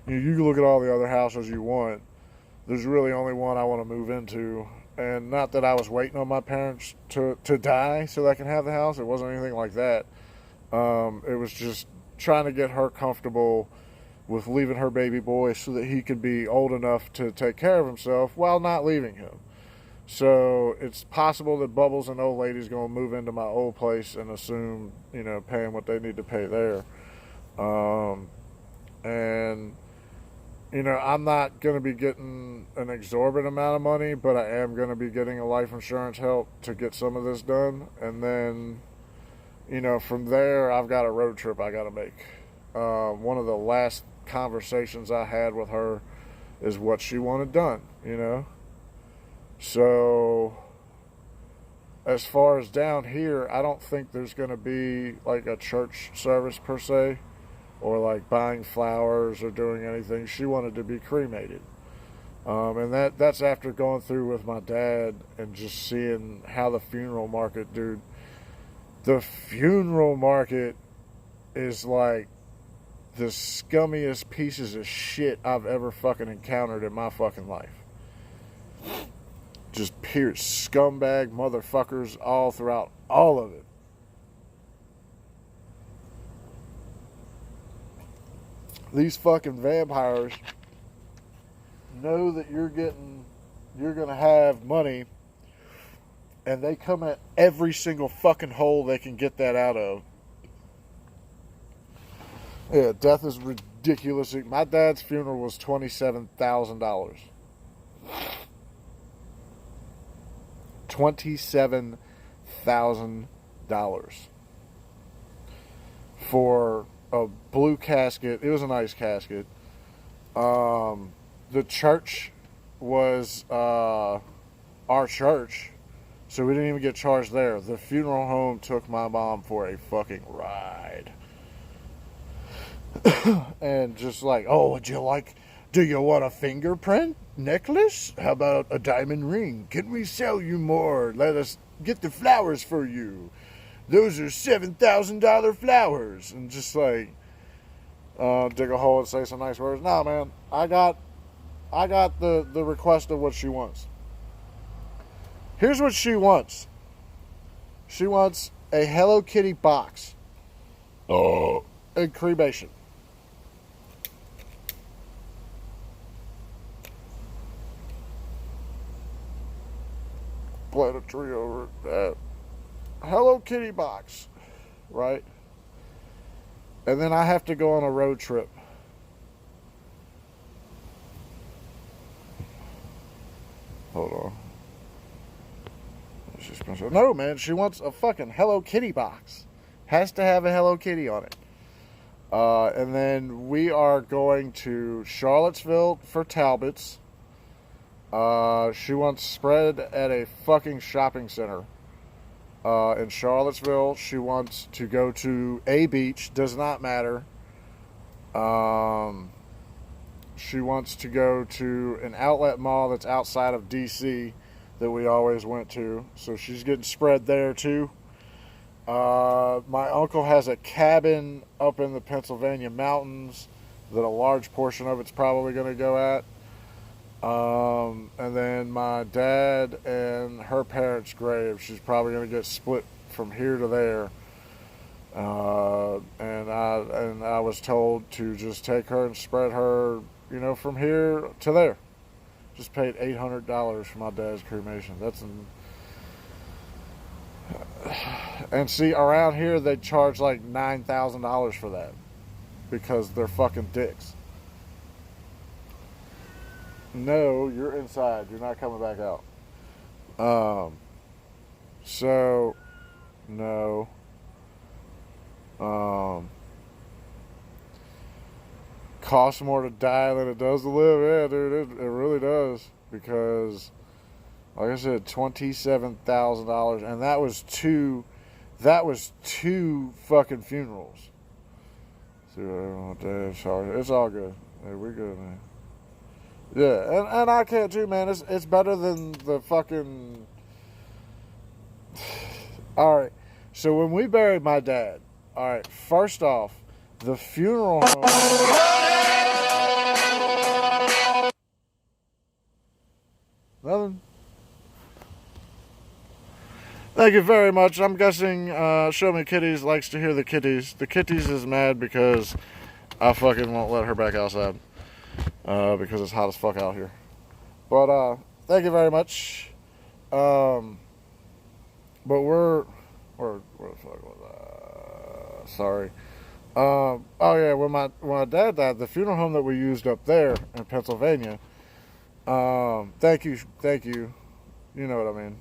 S1: you can look at all the other houses you want. There's really only one I want to move into. And not that I was waiting on my parents to die so that I can have the house. It wasn't anything like that. It was just trying to get her comfortable with leaving her baby boy so that he could be old enough to take care of himself while not leaving him. So it's possible that Bubbles and old lady's going to move into my old place and assume, paying what they need to pay there. And I'm not going to be getting an exorbitant amount of money, but I am going to be getting a life insurance help to get some of this done. And then, from there, I've got a road trip I got to make. One of the last conversations I had with her is what she wanted done, So, as far as down here, I don't think there's going to be like a church service per se, or like buying flowers or doing anything. She wanted to be cremated. And that's after going through with my dad and just seeing how the funeral market, dude. The funeral market is like the scummiest pieces of shit I've ever fucking encountered in my fucking life. Just pure scumbag motherfuckers all throughout all of it. These fucking vampires know that you're gonna have money, and they come at every single fucking hole they can get that out of. Yeah, death is ridiculous. My dad's funeral was $27,000. $27,000 for a blue casket. It was a nice casket. The church was our church, so we didn't even get charged there. The funeral home took my mom for a fucking ride. And just like, oh, do you want a fingerprint necklace? How about a diamond ring? Can we sell you more? Let us get the flowers for you. those are $7,000 flowers, and just like dig a hole and say some nice words. No, man, I got the request of what she wants. Here's what she wants. She wants a Hello Kitty box. Oh. And cremation. Plant a tree over that Hello Kitty box, right? And then I have to go on a road trip. Hold on. No, man, she wants a fucking Hello Kitty box. Has to have a Hello Kitty on it. And then we are going to Charlottesville for Talbot's. She wants spread at a fucking shopping center. In Charlottesville, she wants to go to a beach. Does not matter. She wants to go to an outlet mall that's outside of DC that we always went to. So she's getting spread there too. My uncle has a cabin up in the Pennsylvania mountains that a large portion of it's probably going to go at. And then my dad and her parents' grave, she's probably going to get split from here to there. And I was told to just take her and spread her, from here to there. Just paid $800 for my dad's cremation. And see, around here they charge like $9,000 for that because they're fucking dicks. No, you're inside. You're not coming back out. So, no. Costs more to die than it does to live. Yeah, dude, it really does. Because, like I said, $27,000, and that was two fucking funerals. Sorry, it's all good. Hey, we're good, man. Yeah, and I can't too, man. It's better than the fucking. All right, so when we buried my dad, all right, first off, the funeral home. Nothing. Thank you very much. I'm guessing Show Me Kitties likes to hear the kitties. The kitties is mad because I fucking won't let her back outside. Because it's hot as fuck out here. But thank you very much. But where the fuck was I? Sorry. Oh yeah, when my dad died, the funeral home that we used up there in Pennsylvania. Thank you. You know what I mean.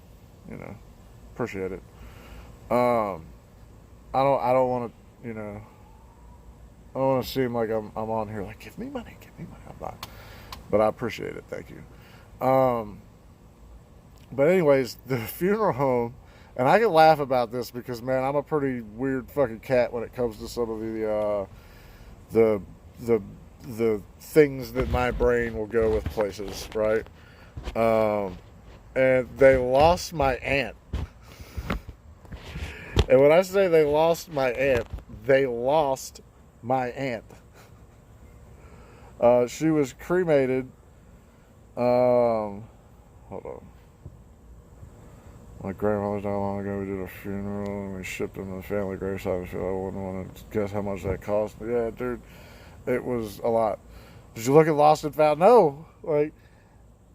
S1: Appreciate it. I don't want to, I don't want to seem like I'm on here like, give me money. I'm not. But I appreciate it. Thank you. But anyways, the funeral home, and I can laugh about this because, man, I'm a pretty weird fucking cat when it comes to some of the things that my brain will go with places, right? And they lost my aunt. And when I say they lost my aunt, they lost my aunt. She was cremated. Hold on. My grandmother died long ago. We did a funeral and we shipped them to the family gravesite. I wouldn't want to guess how much that cost. But yeah, dude, it was a lot. Did you look at Lost and Found? No. Like,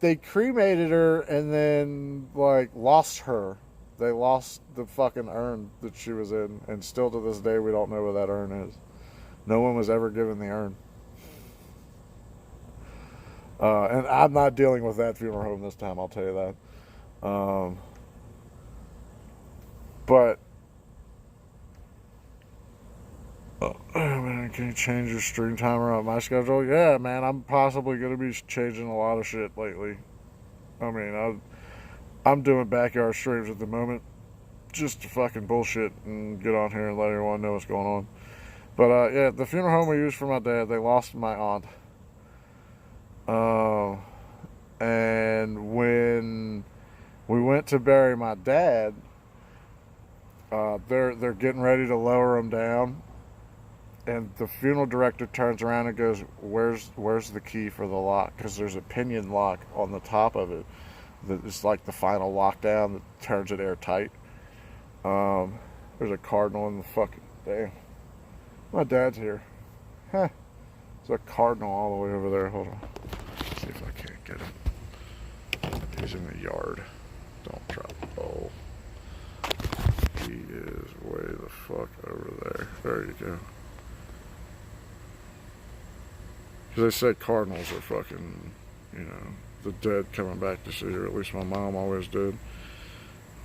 S1: they cremated her and then, like, lost her. They lost the fucking urn that she was in. And still to this day, we don't know where that urn is. No one was ever given the urn. And I'm not dealing with that funeral home this time, I'll tell you that. But, man, can you change your stream timer on my schedule? Yeah, man, I'm possibly going to be changing a lot of shit lately. I mean, I'm doing backyard streams at the moment just to fucking bullshit and get on here and let everyone know what's going on. But, yeah, the funeral home we used for my dad, they lost my aunt. And when we went to bury my dad, They're getting ready to lower him down, and the funeral director turns around and goes, "Where's the key for the lock?" Because there's a pinion lock on the top of it that is like the final lockdown that turns it airtight. There's a cardinal in the fucking damn. My dad's here. Huh. There's a cardinal all the way over there. Hold on. Let's see if I can't get him. He's in the yard. Don't drop the bowl. He is way the fuck over there. There you go. Because they say cardinals are fucking, you know, the dead coming back to see her. At least my mom always did.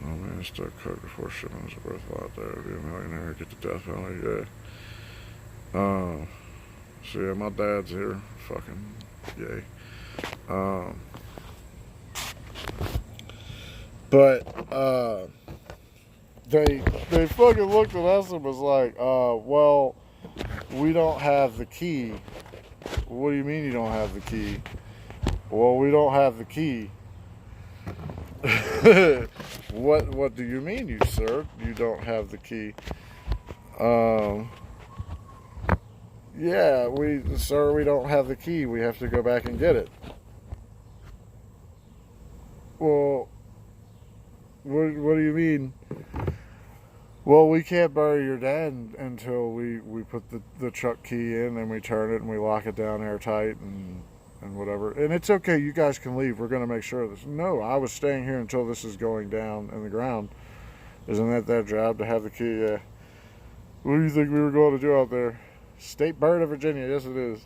S1: Oh man, still cooked before shipments are worth a lot there. Be a millionaire, get the death penalty, yeah. So yeah, my dad's here. Fucking yay. But they fucking looked at us and was like, well, we don't have the key. What do you mean you don't have the key? Well, we don't have the key. What do you mean, you sir? You don't have the key? Yeah, sir, we don't have the key. We have to go back and get it. Well, what do you mean? Well, we can't bury your dad until we put the truck key in and we turn it and we lock it down airtight and whatever. And it's okay, you guys can leave. We're going to make sure of this. No, I was staying here until this is going down in the ground. Isn't that their job to have the key? Yeah. What do you think we were going to do out there? State bird of Virginia. Yes, it is.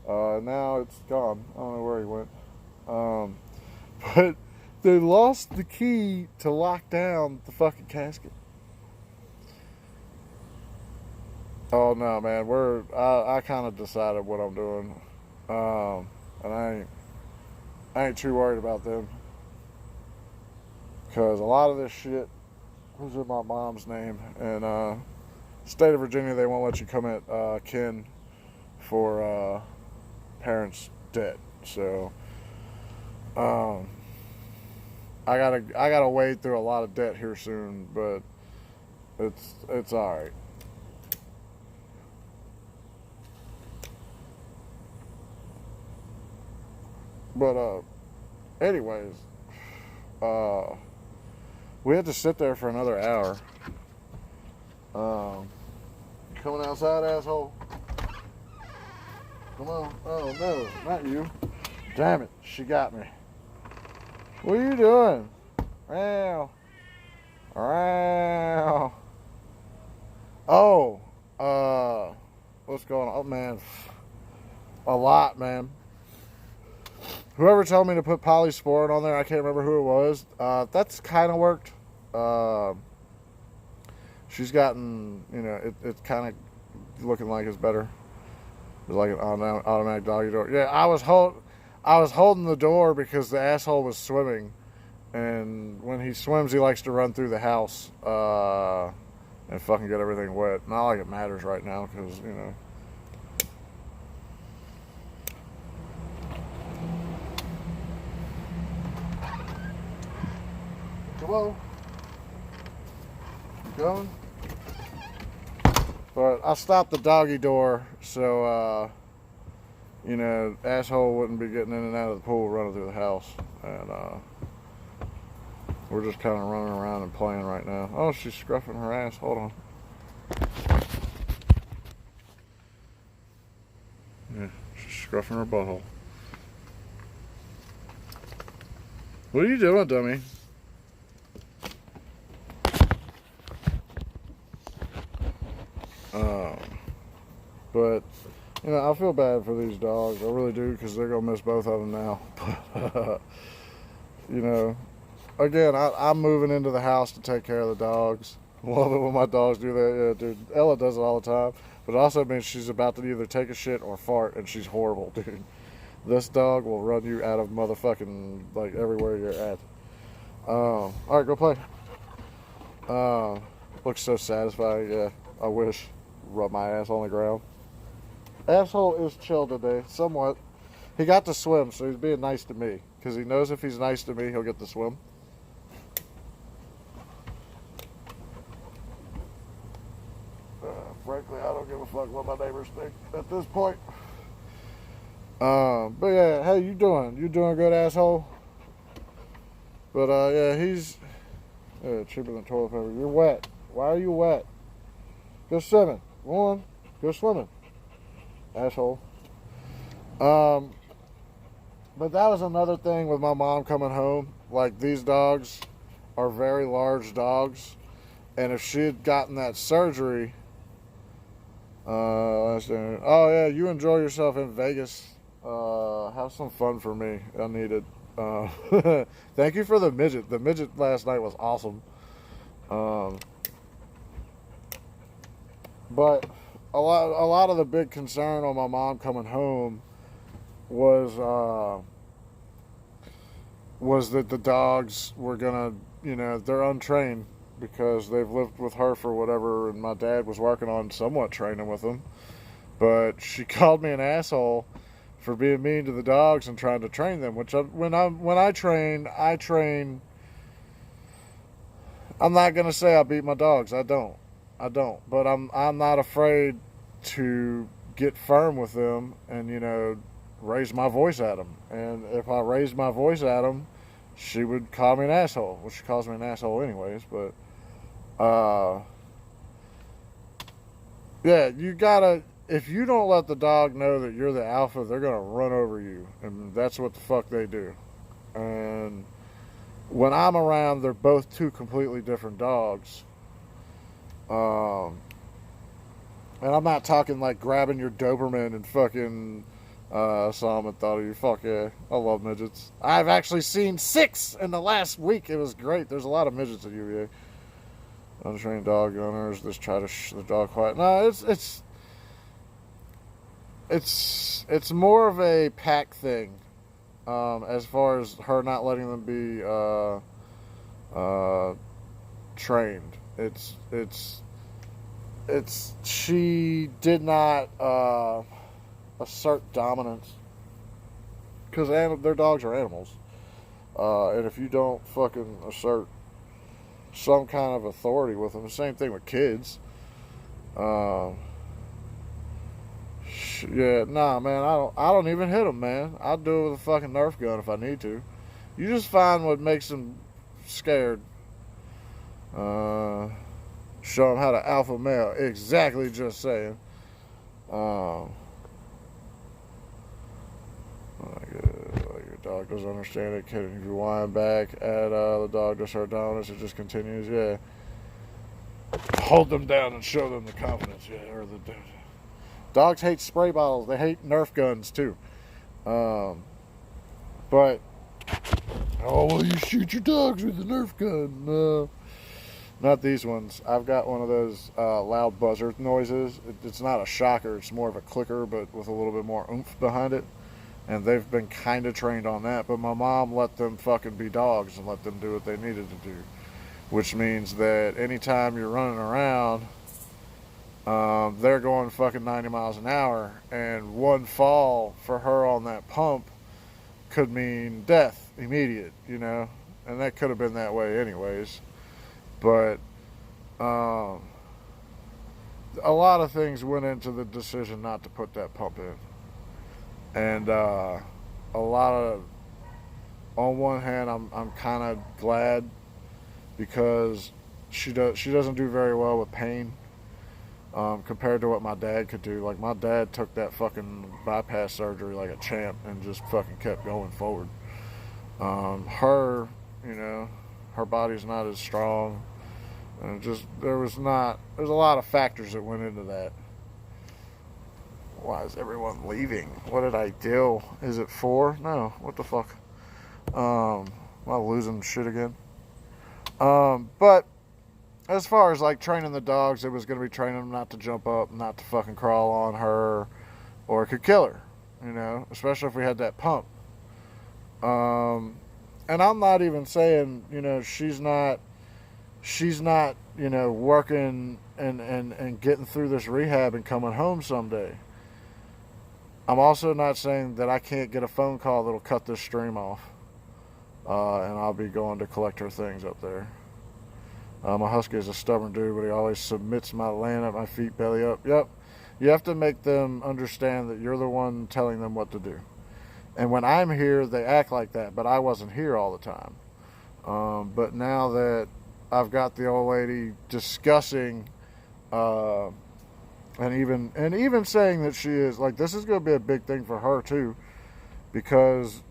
S1: Now it's gone. I don't know where he went. But they lost the key to lock down the fucking casket. Oh no, man, I kind of decided what I'm doing, and I ain't too worried about them, because a lot of this shit was in my mom's name, and state of Virginia, they won't let you commit kin for parents' debt, so I gotta wade through a lot of debt here soon, but it's all right. But anyways, we had to sit there for another hour. Coming outside, asshole. Come on. Oh no, not you. Damn it, she got me. What are you doing? Wow. Wow. Oh, what's going on? Oh man, a lot, man. Whoever told me to put polysporin on there, I can't remember who it was. That's kind of worked. She's gotten, you know, it's kind of looking like it's better. It's like an automatic doggy door. Yeah, I was holding the door because the asshole was swimming, and when he swims, he likes to run through the house and fucking get everything wet. Not like it matters right now, because you know. Hello? You going? But I stopped the doggy door so, you know, asshole wouldn't be getting in and out of the pool running through the house. And we're just kind of running around and playing right now. Oh, she's scruffing her ass. Hold on. Yeah, she's scruffing her butthole. What are you doing, dummy? But, you know, I feel bad for these dogs. I really do, because they're going to miss both of them now. But, you know, again, I'm moving into the house to take care of the dogs. Love it when my dogs do that. Yeah, dude. Ella does it all the time. But it also means she's about to either take a shit or fart, and she's horrible, dude. This dog will run you out of motherfucking, like, everywhere you're at. All right, go play. Looks so satisfying. Yeah, I wish. Rub my ass on the ground. Asshole is chill today, somewhat. He got to swim, so he's being nice to me. Because he knows if he's nice to me, he'll get to swim. fuck what my neighbors think at this point. But yeah, hey, you doing? You doing good, asshole? But yeah, he's cheaper than toilet paper. You're wet. Why are you wet? Go swimming. Go swimming, asshole. But that was another thing with my mom coming home. Like, these dogs are very large dogs, and if she had gotten that surgery, oh yeah, you enjoy yourself in Vegas. Have some fun for me. I need it. Thank you for the midget. The midget last night was awesome. But a lot of the big concern on my mom coming home was that the dogs were gonna, they're untrained because they've lived with her for whatever, and my dad was working on somewhat training with them. But she called me an asshole for being mean to the dogs and trying to train them. Which when I train. I'm not gonna say I beat my dogs. I don't. But I'm not afraid to get firm with them and raise my voice at them. And if I raised my voice at them, she would call me an asshole. Well, she calls me an asshole anyways. But yeah, you gotta. If you don't let the dog know that you're the alpha, they're gonna run over you, and that's what the fuck they do. And when I'm around, they're both two completely different dogs. And I'm not talking like grabbing your Doberman and fucking saw him and thought of you. Fuck yeah, I love midgets. I've actually seen 6 in the last week. It was great. There's a lot of midgets at UVA. Untrained dog owners just try to the dog quiet. No, it's more of a pack thing, as far as her not letting them be trained. She did not assert dominance because their dogs are animals, and if you don't fucking assert some kind of authority with them, the same thing with kids. Yeah, nah, man, I don't even hit them, man. I'll do it with a fucking Nerf gun if I need to. You just find what makes them scared. Show them how to alpha male. Exactly, just saying. Your dog doesn't understand it. If you wind back at the dog to start dominance, it just continues. Yeah. Hold them down and show them the confidence. Yeah, or the dogs hate spray bottles. They hate Nerf guns too. But well, you shoot your dogs with a Nerf gun. No. Not these ones. I've got one of those loud buzzer noises. It's not a shocker. It's more of a clicker, but with a little bit more oomph behind it. And they've been kind of trained on that. But my mom let them fucking be dogs and let them do what they needed to do. Which means that anytime you're running around, they're going fucking 90 miles an hour. And one fall for her on that pump could mean death, immediate, And that could have been that way anyways. But a lot of things went into the decision not to put that pump in. And a lot of, on one hand, I'm kind of glad because she doesn't do very well with pain compared to what my dad could do. Like, my dad took that fucking bypass surgery like a champ and just fucking kept going forward. Her body's not as strong. And there's a lot of factors that went into that. Why is everyone leaving? What did I do? Is it 4? No, what the fuck? Am I losing shit again? But as far as like training the dogs, it was going to be training them not to jump up, not to fucking crawl on her, or it could kill her, especially if we had that pump. And I'm not even saying, she's not, working and getting through this rehab and coming home someday. I'm also not saying that I can't get a phone call that'll cut this stream off. And I'll be going to collect her things up there. My husky is a stubborn dude, but he always submits my land at my feet, belly up. Yep. You have to make them understand that you're the one telling them what to do. And when I'm here, they act like that, but I wasn't here all the time. But now that I've got the old lady discussing, and even saying that she is like, this is going to be a big thing for her too, because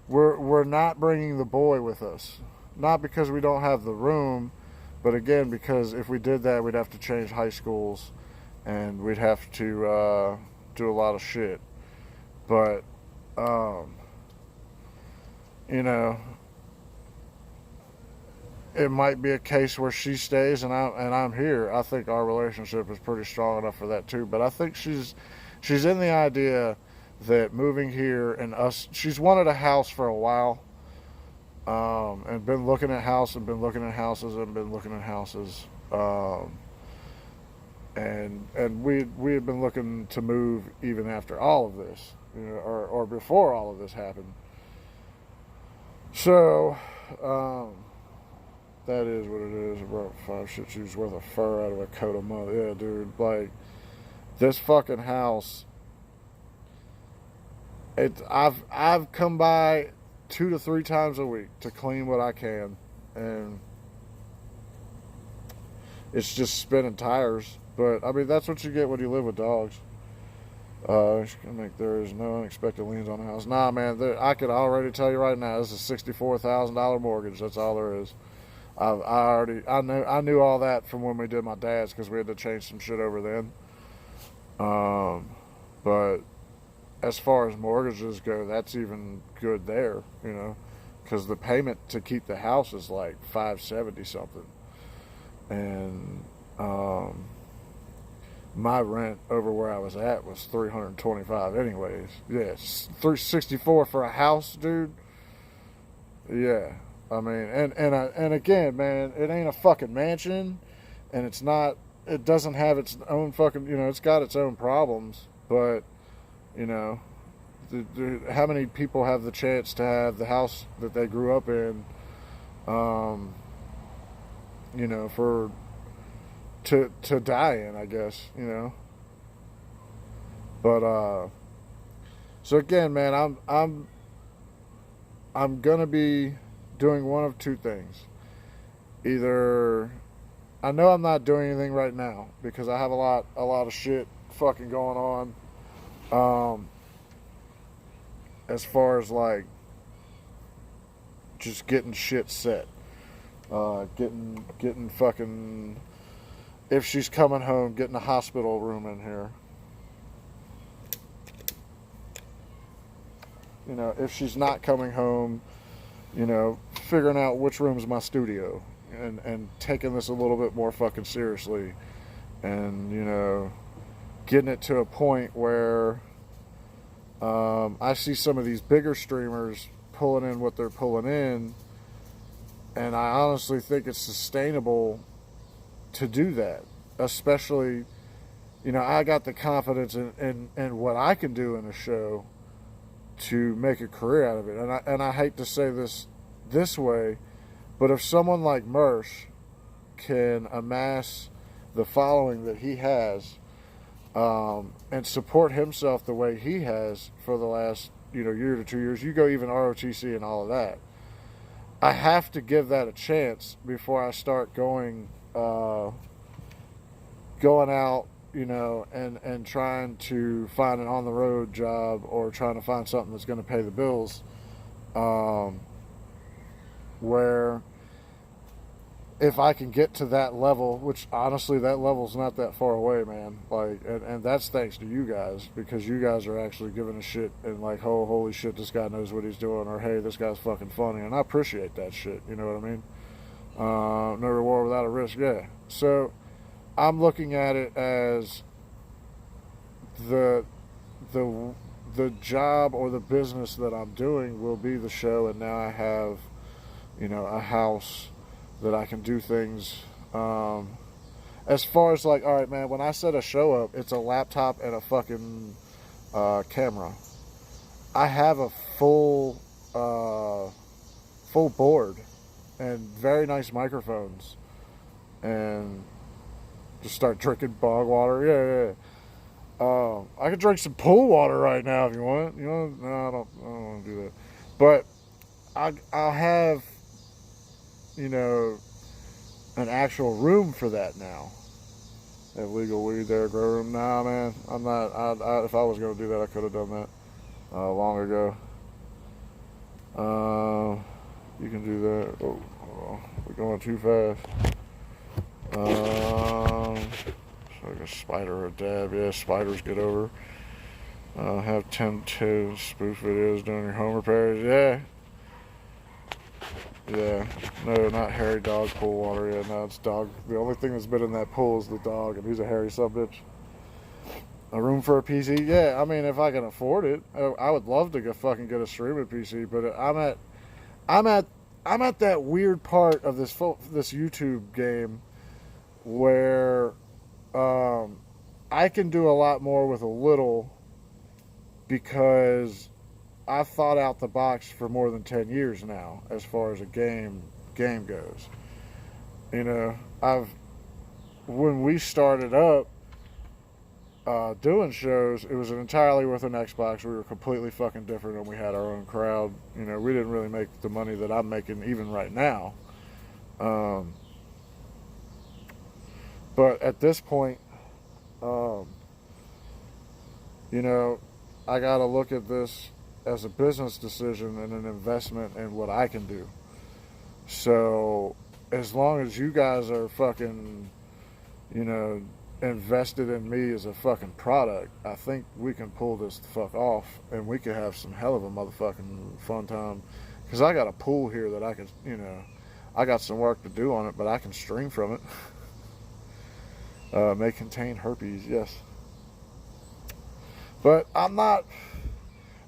S1: we're not bringing the boy with us, not because we don't have the room, but again because if we did that, we'd have to change high schools, and we'd have to do a lot of shit. But you know, it might be a case where she stays and I'm here. I think our relationship is pretty strong enough for that too. But I think she's in the idea that moving here and us, she's wanted a house for a while, and been looking at houses and been looking at houses and been looking at houses, and we had been looking to move even after all of this, you know, or before all of this happened. So that is what it is. I brought 5 shit shoes worth of fur out of a coat of mud. Yeah, dude. Like, this fucking house. I've come by 2 to 3 times a week to clean what I can, and it's just spinning tires. But I mean, that's what you get when you live with dogs. There is no unexpected liens on the house. Nah, man. I could already tell you right now, this is a $64,000 mortgage. That's all there is. I knew all that from when we did my dad's, because we had to change some shit over then. But as far as mortgages go, that's even good there, you know, because the payment to keep the house is like $570 something, and my rent over where I was at was $325 anyways. Yeah, $364 for a house, dude. Yeah. I mean, and again, man, it ain't a fucking mansion, and it doesn't have its own fucking, you know, it's got its own problems, but, you know, how many people have the chance to have the house that they grew up in, you know, to die in, I guess, you know. But so again, man, I'm gonna be doing one of 2 things. Either, I know I'm not doing anything right now because I have a lot of shit fucking going on, as far as like just getting shit set, getting fucking, if she's coming home, getting a hospital room in here, you know, if she's not coming home, you know, figuring out which room's my studio, and taking this a little bit more fucking seriously, and, you know, getting it to a point where I see some of these bigger streamers pulling in what they're pulling in, and I honestly think it's sustainable to do that, especially, you know, I got the confidence in what I can do in a show to make a career out of it. And I hate to say this way, but if someone like Mersh can amass the following that he has, and support himself the way he has for the last, you know, year to 2 years, you go even ROTC and all of that, I have to give that a chance before I start going out, you know, and trying to find an on-the-road job, or trying to find something that's going to pay the bills, where if I can get to that level, which honestly, that level's not that far away, man, like, and that's thanks to you guys, because you guys are actually giving a shit, and like, oh, holy shit, this guy knows what he's doing, or hey, this guy's fucking funny, and I appreciate that shit, you know what I mean? No reward without a risk, yeah. So I'm looking at it as the job or the business that I'm doing will be the show, and now I have, you know, a house that I can do things. As far as like, all right, man, when I set a show up, it's a laptop and a fucking camera. I have a full board and very nice microphones, and Just start drinking bog water. Yeah. I could drink some pool water right now if you want. You know, no, I don't want to do that. But I'll have, you know, an actual room for that now. That legal weed there, grow room. Nah, man, I'm not. If I was going to do that, I could have done that long ago. You can do that. Oh, we're going too fast. Like a spider or a dab. Yeah, spiders get over. Have 10 spoof videos doing your home repairs. Yeah. No, not hairy dog pool water. Yeah, no, it's dog. The only thing that's been in that pool is the dog, and he's a hairy subbitch. A room for a PC? Yeah, I mean, if I can afford it, I would love to fucking get a streaming PC. But I'm at that weird part of this YouTube game where I can do a lot more with a little, because I've thought out the box for more than 10 years now as far as a game goes. You know, when we started up doing shows, it was entirely with an Xbox. We were completely fucking different, and we had our own crowd. You know, we didn't really make the money that I'm making even right now. But at this point, you know, I got to look at this as a business decision and an investment in what I can do. So as long as you guys are fucking, you know, invested in me as a fucking product, I think we can pull this the fuck off, and we could have some hell of a motherfucking fun time. Because I got a pool here that I can, you know, I got some work to do on it, but I can stream from it. May contain herpes, yes. But I'm not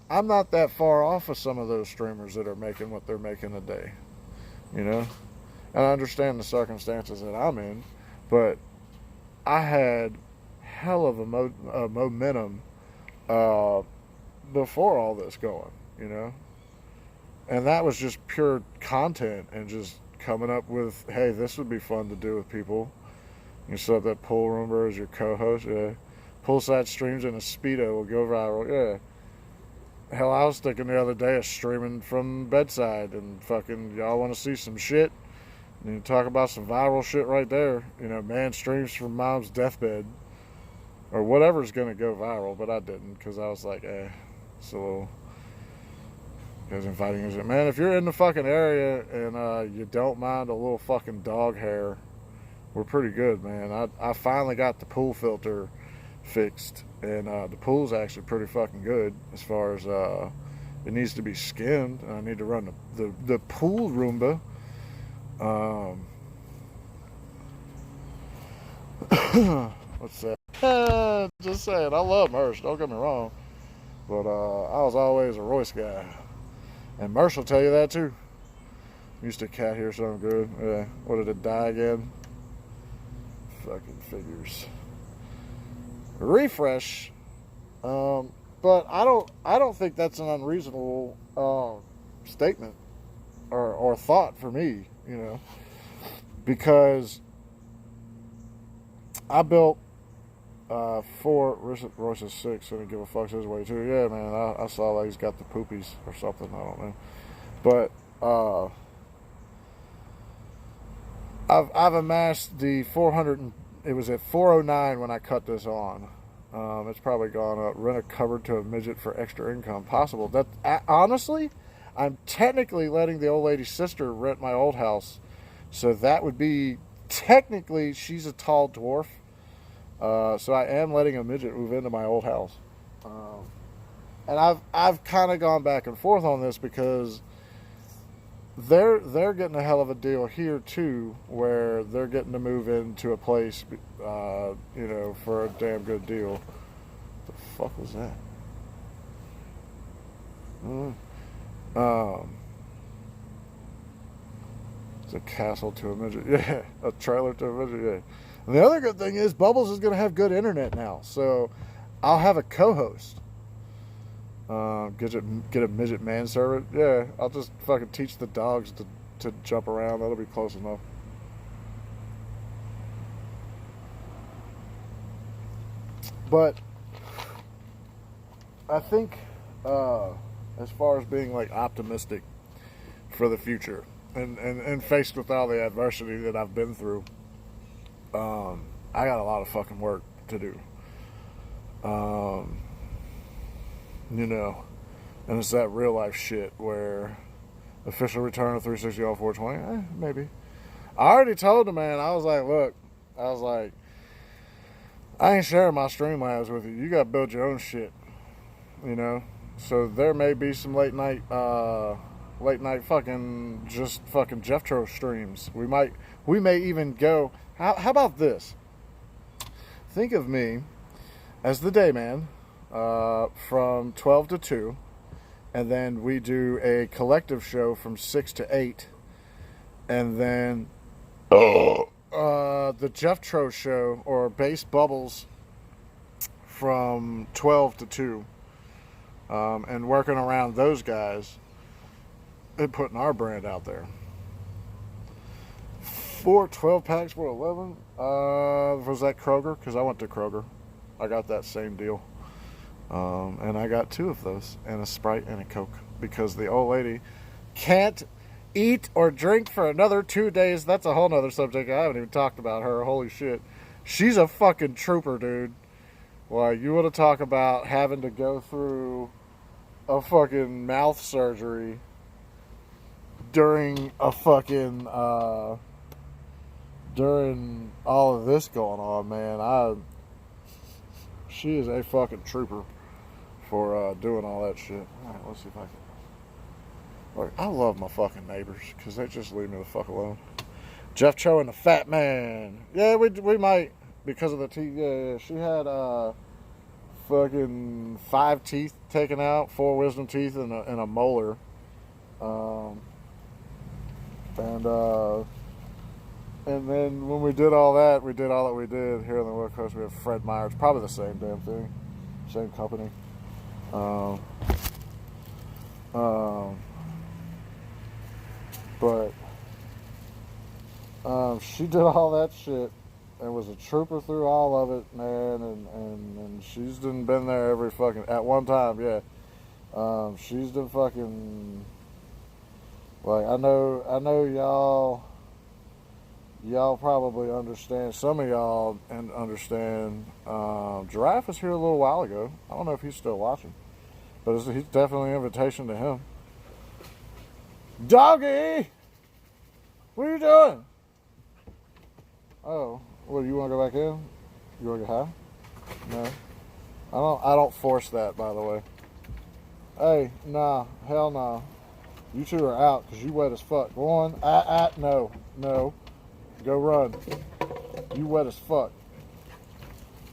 S1: that far off of some of those streamers that are making what they're making a day, you know. And I understand the circumstances that I'm in, but I had hell of a momentum before all this going, you know. And that was just pure content and just coming up with, hey, this would be fun to do with people. You set up that pool room as your co-host, yeah. Poolside streams in a Speedo will go viral, yeah. Hell, I was thinking the other day of streaming from bedside, and fucking, y'all want to see some shit? And you talk about some viral shit right there. You know, man streams from mom's deathbed. Or whatever's going to go viral, but I didn't, because I was like, it's a little... Because inviting is, man, if you're in the fucking area and you don't mind a little fucking dog hair, we're pretty good, man. I finally got the pool filter fixed, and the pool's actually pretty fucking good as far as it needs to be skimmed. I need to run the pool Roomba. What's that? Just saying, I love Mersh, don't get me wrong, but I was always a Royce guy, and Mersh will tell you that too. Used to cat hear something good. Yeah. What did it die again? Fucking figures. Refresh. But I don't think that's an unreasonable statement or thought for me, you know, because I built Royce's 6, and I give a fuck his way too. Yeah, man, I saw like he's got the poopies or something, I don't know, but I've amassed the 400. It was at 409 when I cut this on. It's probably gone up. Rent a cupboard to a midget for extra income. Possible. That honestly, I'm technically letting the old lady's sister rent my old house, so that would be technically, she's a tall dwarf. So I am letting a midget move into my old house. And I've kind of gone back and forth on this because they're getting a hell of a deal here too, where they're getting to move into a place, you know, for a damn good deal. What the fuck was that? It's a castle to a midget. Yeah, a trailer to a midget. Yeah. And the other good thing is Bubbles is going to have good internet now, so I'll have a co-host. Get a midget manservant. Yeah, I'll just fucking teach the dogs to jump around. That'll be close enough. But I think as far as being like optimistic for the future and faced with all the adversity that I've been through, I got a lot of fucking work to do. You know, and it's that real life shit where official return of 360 on 420, maybe. I already told the man, I was like, look, I ain't sharing my Streamlabs with you. You got to build your own shit, you know? So there may be some late night fucking Jeff Tro streams. We may even go, how about this? Think of me as the day man from 12 to 2, and then we do a collective show from 6 to 8, and then the Jeff Tro show or Bass Bubbles from 12 to 2, and working around those guys and putting our brand out there. 4 12 packs for 11. Was that Kroger? Because I went to Kroger. I got that same deal. And I got 2 of those, and a Sprite and a Coke, because the old lady can't eat or drink for another 2 days. That's a whole nother subject. I haven't even talked about her. Holy shit. She's a fucking trooper, dude. Well, you want to talk about having to go through a fucking mouth surgery during a fucking, during all of this going on, man. She is a fucking trooper for doing all that shit. Alright, let's see if I can. Look, I love my fucking neighbors because they just leave me the fuck alone. Jeff Cho and the Fat Man. Yeah, we might, because of the teeth. Yeah, she had fucking 5 teeth taken out, 4 wisdom teeth and a molar. And then when we did all that we did here on the West Coast. We have Fred Meyer. It's probably the same damn thing, same company. But she did all that shit and was a trooper through all of it, man. And she's been there every fucking at one time, yeah. She's the fucking, like, I know y'all probably understand. Some of y'all understand. Giraffe was here a little while ago. I don't know if he's still watching, but he's definitely an invitation to him. Doggy, what are you doing? Oh, what, you want to go back in? You want to get high? No, I don't force that, by the way. Hey, nah, hell nah. You two are out because you wet as fuck. Go on. No. Go run. You wet as fuck.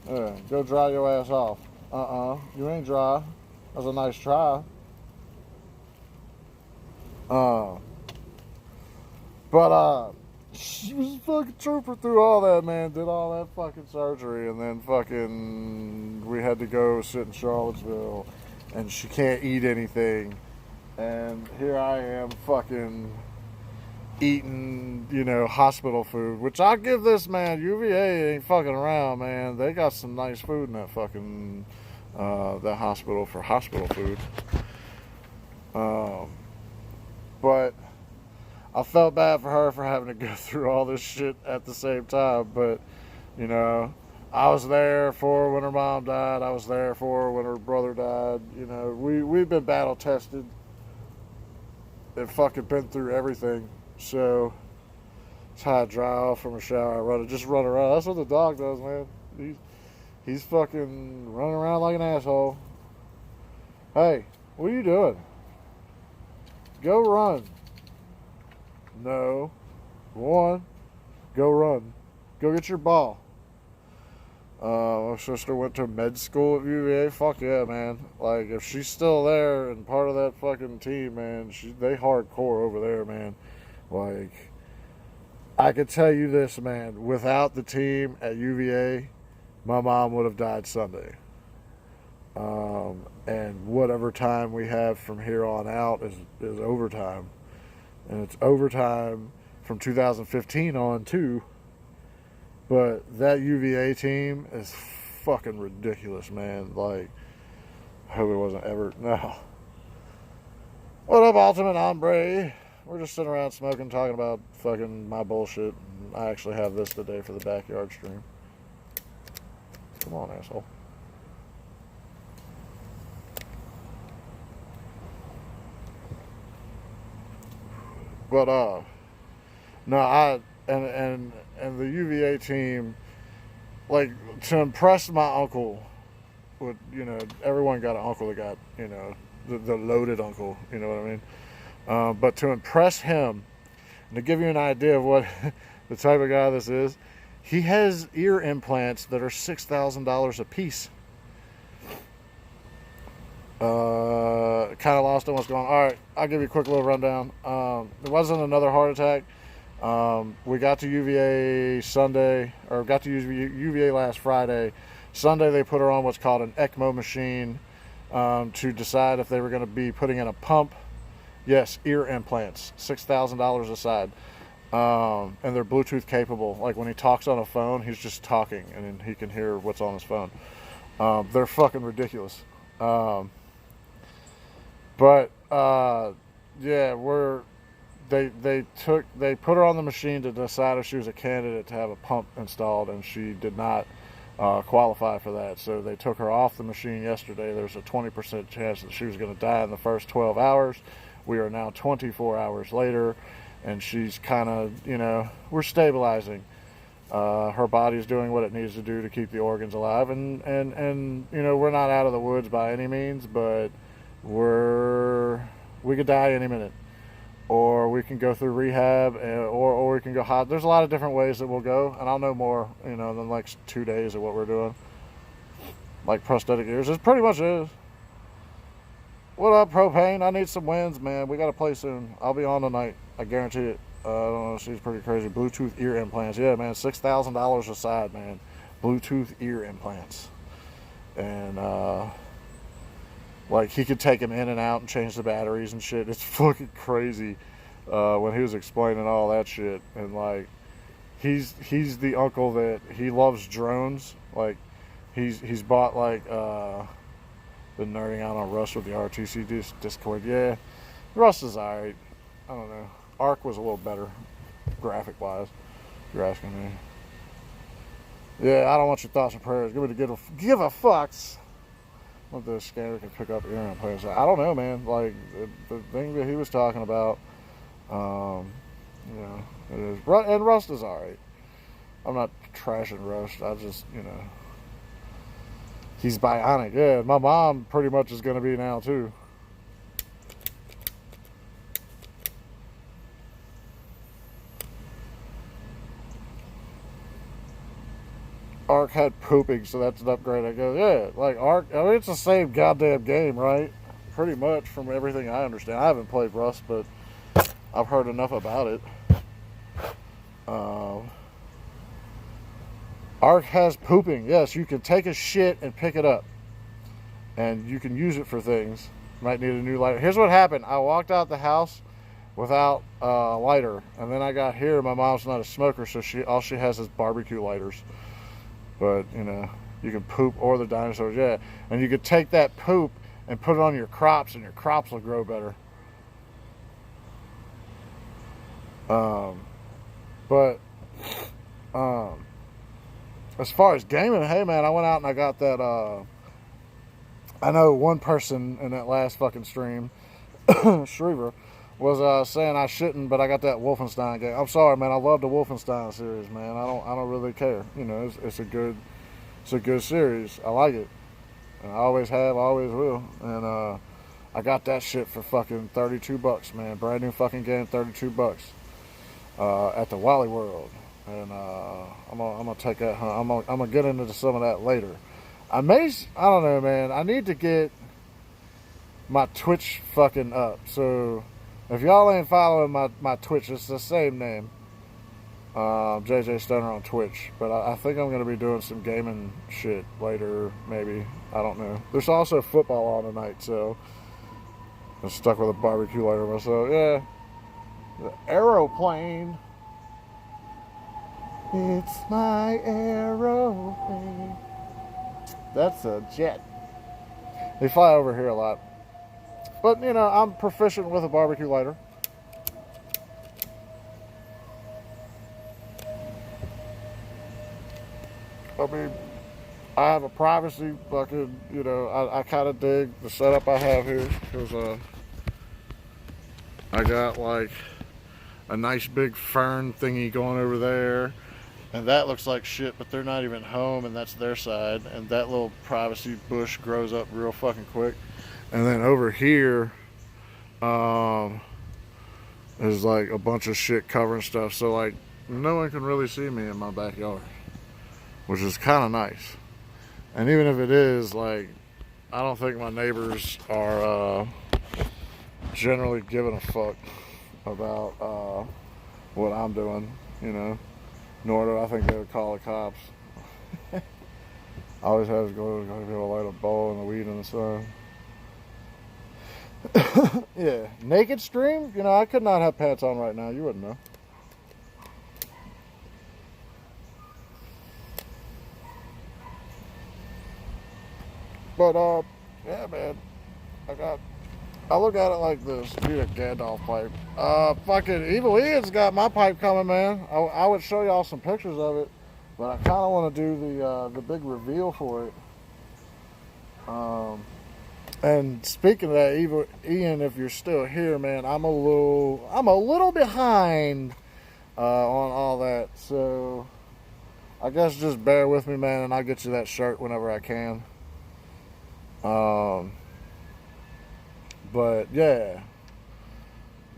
S1: Go dry your ass off. You ain't dry. That was a nice try. But she was a fucking trooper through all that, man. Did all that fucking surgery, and then fucking we had to go sit in Charlottesville, and she can't eat anything. And here I am fucking eating, hospital food, which I'll give this man. UVA ain't fucking around, man. They got some nice food in that fucking, that hospital for hospital food. But I felt bad for her for having to go through all this shit at the same time. But, I was there for her when her mom died. I was there for her when her brother died. We've been battle tested and fucking been through everything. So it's how I dry off from a shower. Just run around. That's what the dog does, man. He's fucking running around like an asshole. Hey, what are you doing? Go run. No. Go on. Go run. Go get your ball. My sister went to med school at UVA. Fuck yeah, man. Like, if she's still there and part of that fucking team, man, they hardcore over there, man. Like, I could tell you this, man. Without the team at UVA, my mom would have died Sunday. And whatever time we have from here on out is overtime. And it's overtime from 2015 on, too. But that UVA team is fucking ridiculous, man. Like, I hope it wasn't ever. No. What up, Ultimate Hombre? We're just sitting around smoking, talking about fucking my bullshit. I actually have this today for the backyard stream. Come on, asshole. But no, and the UVA team, like, to impress my uncle, with, you know, everyone got an uncle that got, you know, the loaded uncle, you know what I mean? But to impress him, and to give you an idea of what the type of guy this is, he has ear implants that are $6,000 a piece. Kind of lost on what's going on. All right, I'll give you a quick little rundown. There wasn't another heart attack. We got to UVA Sunday, or got to UVA last Friday. Sunday they put her on what's called an ECMO machine to decide if they were going to be putting in a pump. Yes, ear implants, $6,000 a side. And they're Bluetooth capable. Like, when he talks on a phone, he's just talking and he can hear what's on his phone. They're fucking ridiculous. But yeah, they put her on the machine to decide if she was a candidate to have a pump installed, and she did not qualify for that. So they took her off the machine yesterday. There's a 20% chance that she was going to die in the first 12 hours. We are now 24 hours later, and she's kind of, you know, we're stabilizing. Her body's doing what it needs to do to keep the organs alive, and you know, we're not out of the woods by any means, but we could die any minute, or we can go through rehab, or we can go hot. There's a lot of different ways that we'll go, and I'll know more, you know, than like 2 days of what we're doing. Like prosthetic ears, it pretty much is. What up, Propane? I need some wins, man. We got to play soon. I'll be on tonight. I guarantee it. I don't know. She's pretty crazy. Bluetooth ear implants. Yeah, man. $6,000 a side, man. Bluetooth ear implants. And, like, he could take them in and out and change the batteries and shit. It's fucking crazy when he was explaining all that shit. And, like, he's the uncle that he loves drones. Like, he's bought, like, been nerding out on Rust with the RTC Discord. Yeah, Rust is alright. I don't know. Arc was a little better, graphic wise, if you're asking me. Yeah, I don't want your thoughts and prayers. Give a fucks. What the scanner can pick up ear implants. I don't know, man. Like, the thing that he was talking about, you know, it is. And Rust is alright. I'm not trashing Rust. I just, you know, he's bionic. Yeah, my mom pretty much is going to be now, too. Ark had pooping, so that's an upgrade. I go, yeah, like Ark, I mean, it's the same goddamn game, right? Pretty much, from everything I understand. I haven't played Rust, but I've heard enough about it. Ark has pooping. Yes, you can take a shit and pick it up, and you can use it for things. Might need a new lighter. Here's what happened. I walked out the house without a lighter, and then I got here. My mom's not a smoker, so all she has is barbecue lighters. But, you know, you can poop, or the dinosaurs, yeah. And you could take that poop and put it on your crops, and your crops will grow better. But as far as gaming, hey, man, I went out and I got that, I know one person in that last fucking stream, Shriver, was saying I shouldn't, but I got that Wolfenstein game. I'm sorry, man. I love the Wolfenstein series, man. I don't really care. You know, it's a good series. I like it. And I always have, always will. And I got that shit for fucking $32, man. Brand new fucking game, $32 at the Wally World. And I'm gonna take that. I'm gonna get into some of that later. I don't know, man. I need to get my Twitch fucking up. So if y'all ain't following my Twitch, it's the same name, JJ Stoner on Twitch. But I think I'm going to be doing some gaming shit later, maybe. I don't know. There's also football on tonight, so I'm stuck with a barbecue lighter myself. Yeah. The aeroplane. It's my aeroplane. That's a jet. They fly over here a lot. But, you know, I'm proficient with a barbecue lighter. I mean, I have a privacy fucking, you know, I kind of dig the setup I have here. Because I got like a nice big fern thingy going over there. And that looks like shit, but they're not even home, and that's their side. And that little privacy bush grows up real fucking quick. And then over here, there's like a bunch of shit covering stuff. So like, no one can really see me in my backyard, which is kind of nice. And even if it is, like, I don't think my neighbors are generally giving a fuck about what I'm doing, you know. Nor do I think they would call the cops. I always have to go to light a bowl and the weed in the sun. Yeah, naked stream? You know, I could not have pants on right now. You wouldn't know. But, yeah, man. I look at it like this. Need a Gandalf pipe. Fucking Evil Ian's got my pipe coming, man. I would show y'all some pictures of it, but I kind of want to do the big reveal for it. And speaking of that, Evil Ian, if you're still here, man, I'm a little behind on all that. So I guess just bear with me, man, and I'll get you that shirt whenever I can. But yeah,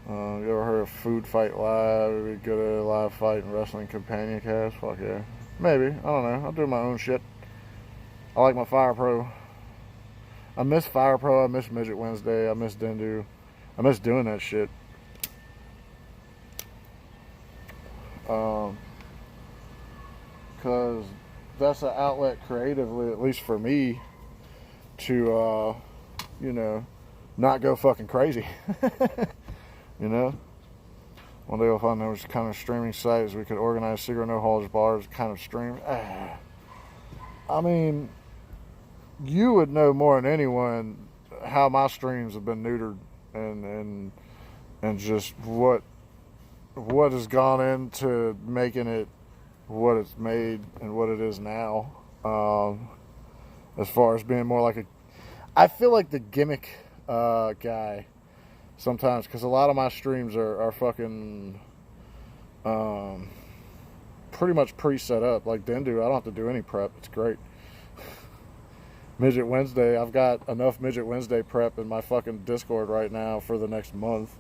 S1: you ever heard of Food Fight Live? Maybe go to a live fight and wrestling companion cast? Fuck yeah. Maybe. I don't know. I'll do my own shit. I like my Fire Pro. I miss Fire Pro. I miss Midget Wednesday. I miss Dendu. I miss doing that shit. Because that's an outlet creatively, at least for me, to, you know, not go fucking crazy. You know? One day we'll find those kind of streaming sites we could organize cigarette no halls bars kind of stream. I mean, you would know more than anyone how my streams have been neutered and just what has gone into making it what it's made and what it is now. As far as being more like I feel like the gimmick guy sometimes, because a lot of my streams are fucking pretty much pre-set up. Like Dendu, I don't have to do any prep. It's great. Midget Wednesday, I've got enough Midget Wednesday prep in my fucking Discord right now for the next month.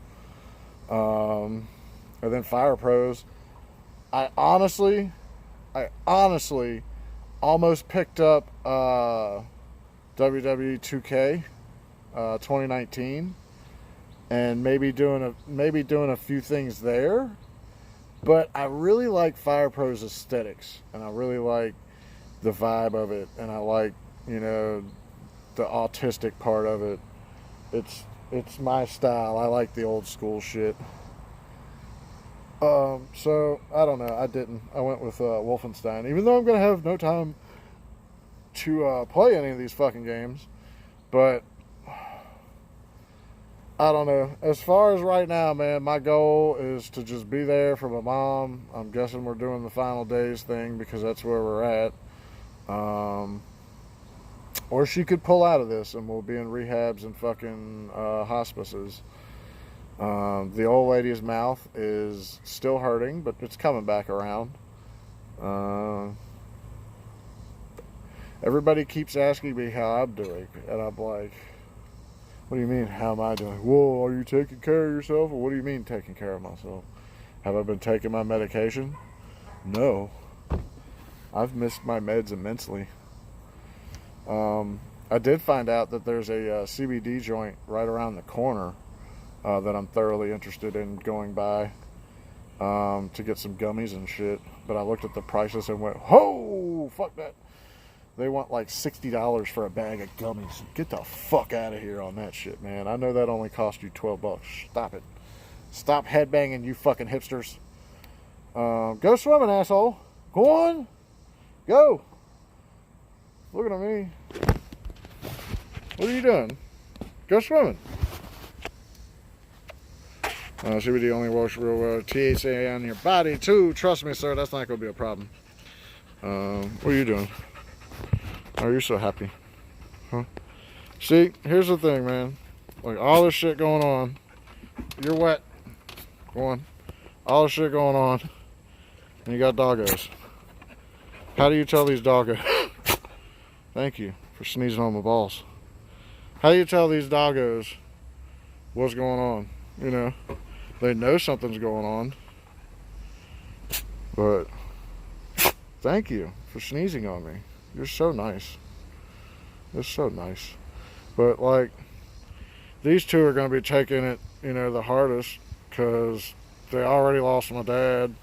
S1: And then Fire Pros, I honestly almost picked up WWE 2K 2019 and maybe doing a few things there, but I really like Fire Pro's aesthetics and I really like the vibe of it, and I like, you know, the autistic part of it. It's my style. I like the old school shit. So I don't know. I went with Wolfenstein, even though I'm gonna have no time to play any of these fucking games. But I don't know. As far as right now, man, my goal is to just be there for my mom. I'm guessing we're doing the final days thing because that's where we're at. Or she could pull out of this and we'll be in rehabs and fucking hospices. The old lady's mouth is still hurting, but it's coming back around. Everybody keeps asking me how I'm doing, and I'm like, what do you mean, how am I doing? Whoa, are you taking care of yourself? Or what do you mean taking care of myself? Have I been taking my medication? No. I've missed my meds immensely. I did find out that there's a CBD joint right around the corner that I'm thoroughly interested in going by to get some gummies and shit. But I looked at the prices and went, "Ho, fuck that." They want like $60 for a bag of gummies. Get the fuck out of here on that shit, man. I know that only cost you $12. Stop it. Stop headbanging, you fucking hipsters. Go swimming, asshole. Go on. Go. looking at me. What are you doing? Go swimming. CBD only works real well. THC on your body too. Trust me, sir, that's not going to be a problem. What are you doing? Oh, you're so happy. Huh? See, here's the thing, man. Like, all this shit going on. You're wet. Go on. All this shit going on. And you got doggos. How do you tell these doggos? Thank you for sneezing on my balls. How do you tell these doggos what's going on? You know, they know something's going on. But thank you for sneezing on me. You're so nice. You're so nice. But, like, these two are going to be taking it, you know, the hardest because they already lost my dad.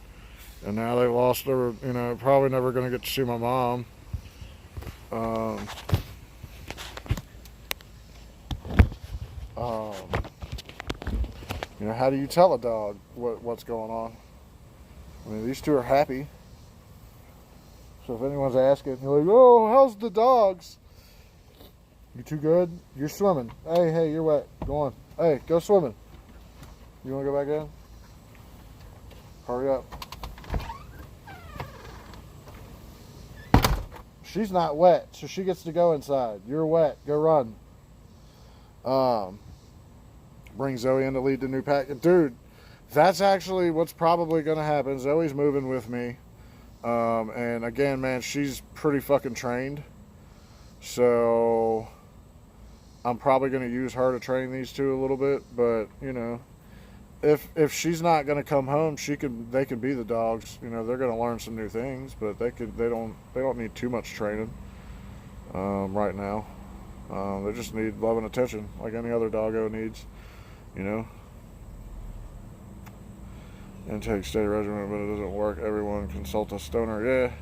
S1: And now they lost their, you know, probably never going to get to see my mom. You know, how do you tell a dog what's going on? I mean, these two are happy. So if anyone's asking, you're like, oh, how's the dogs? You too good? You're swimming. Hey, you're wet. Go on. Hey, go swimming. You want to go back in? Hurry up. She's not wet, so she gets to go inside. You're wet. Go run. Bring Zoe in to lead the new pack. Dude, that's actually what's probably going to happen. Zoe's moving with me. And again, man, she's pretty fucking trained. So I'm probably going to use her to train these two a little bit. But, you know, if she's not going to come home, they can be the dogs. You know, they're going to learn some new things, but they don't need too much training right now. They just need love and attention like any other doggo needs, you know. Intake steady regimen, but it doesn't work. Everyone consult a stoner. Yeah.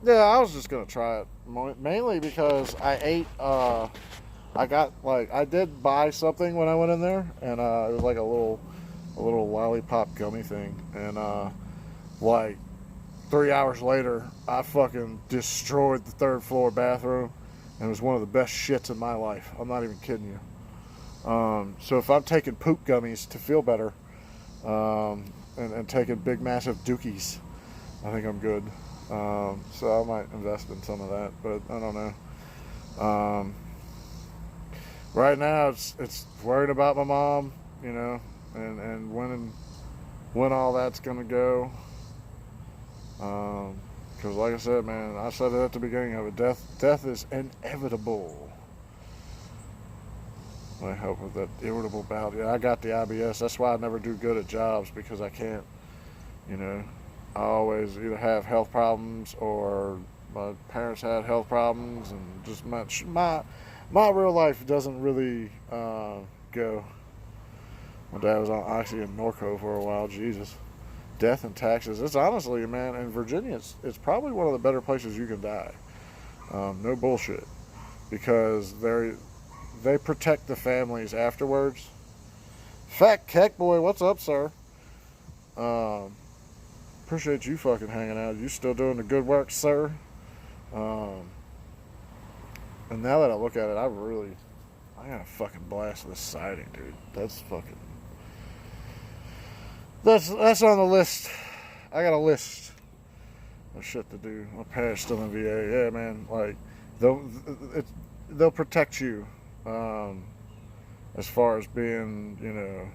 S1: Yeah, I was just gonna try it mainly because I ate. I did buy something when I went in there, and it was like a little lollipop gummy thing, and like 3 hours later, I fucking destroyed the third floor bathroom, and it was one of the best shits in my life. I'm not even kidding you. So if I'm taking poop gummies to feel better, and taking big massive dookies, I think I'm good. So I might invest in some of that, but I don't know. Right now it's worried about my mom, you know, and when all that's gonna go. Because like I said, man, I said it at the beginning of it, death is inevitable. I help with that irritable bowel. Yeah, I got the IBS. That's why I never do good at jobs, because I can't, you know, I always either have health problems or my parents had health problems, and just my real life doesn't really go. My dad was on Oxy and Norco for a while. Jesus. Death and taxes. It's honestly, man, in Virginia, it's probably one of the better places you can die. No bullshit. Because they protect the families afterwards. Fat Keck Boy, what's up, sir? Appreciate you fucking hanging out. You still doing the good work, sir? And now that I look at it, I got a fucking blast this siding, dude. That's on the list. I got a list of shit to do. My parents still in VA. Yeah, man. Like, they'll protect you. As far as being, you know,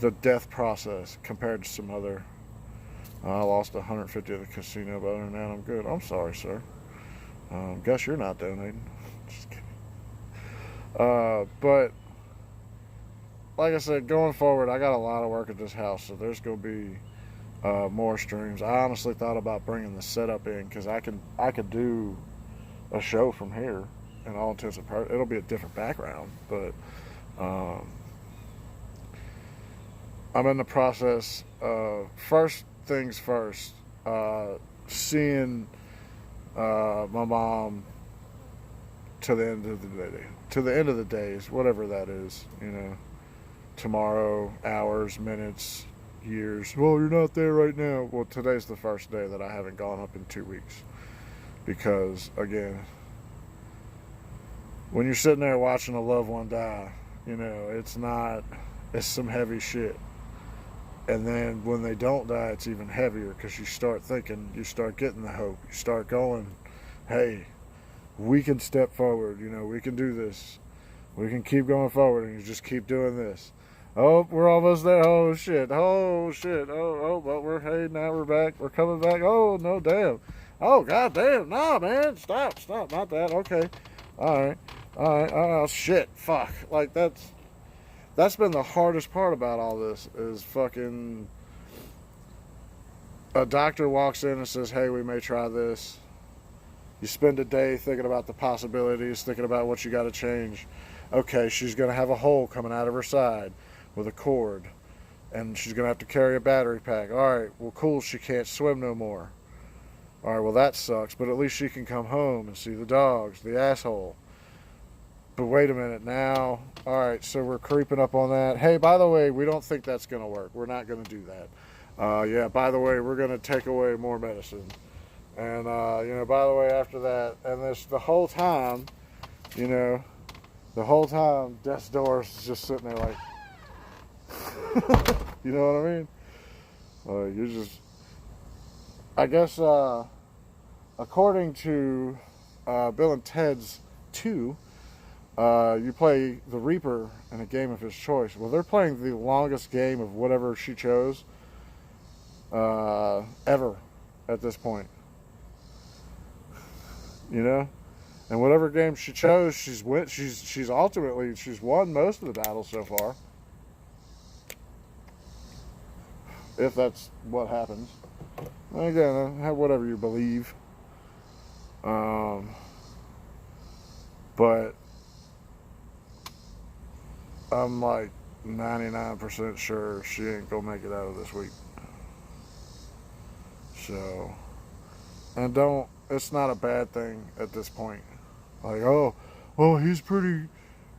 S1: the death process compared to some other. I lost 150 at the casino, but other than that, I'm good. I'm sorry, sir. Guess you're not donating. Just kidding. But like I said, going forward, I got a lot of work at this house, so there's gonna be more streams. I honestly thought about bringing the setup in because I could do a show from here. In all intents and purposes, it'll be a different background, but I'm in the process of, first things first, seeing my mom to the end of the days, whatever that is, you know, tomorrow, hours, minutes, years. Well, you're not there right now. Well, today's the first day that I haven't gone up in 2 weeks. Because, again, when you're sitting there watching a loved one die, it's some heavy shit. And then when they don't die, it's even heavier because you start thinking, you start getting the hope. You start going, hey, we can step forward. We can do this. We can keep going forward, and you just keep doing this. Oh, we're almost there. Oh, shit. Oh, shit. Oh, but now we're back. We're coming back. Oh, no, damn. Oh, god damn. No, man. Stop. Not that. Okay. All right. Oh, shit. Fuck. Like, that's been the hardest part about all this is fucking a doctor walks in and says, hey, we may try this. You spend a day thinking about the possibilities, thinking about what you got to change. Okay, she's going to have a hole coming out of her side with a cord, and she's going to have to carry a battery pack. All right, well, cool, she can't swim no more. All right, well, that sucks, but at least she can come home and see the dogs, the asshole. But wait a minute now. All right, so we're creeping up on that. Hey, by the way, we don't think that's going to work. We're not going to do that. Yeah, by the way, we're going to take away more medicine. And, by the way, after that, and the whole time, death's door is just sitting there like, you know what I mean? You're just, I guess, according to Bill and Ted's 2, you play the Reaper in a game of his choice. Well, they're playing the longest game of whatever she chose ever at this point. And whatever game she chose, she's won most of the battles so far. If that's what happens. Again, have whatever you believe. But I'm like 99% sure she ain't gonna make it out of this week. So, and it's not a bad thing at this point. Like, oh, he's pretty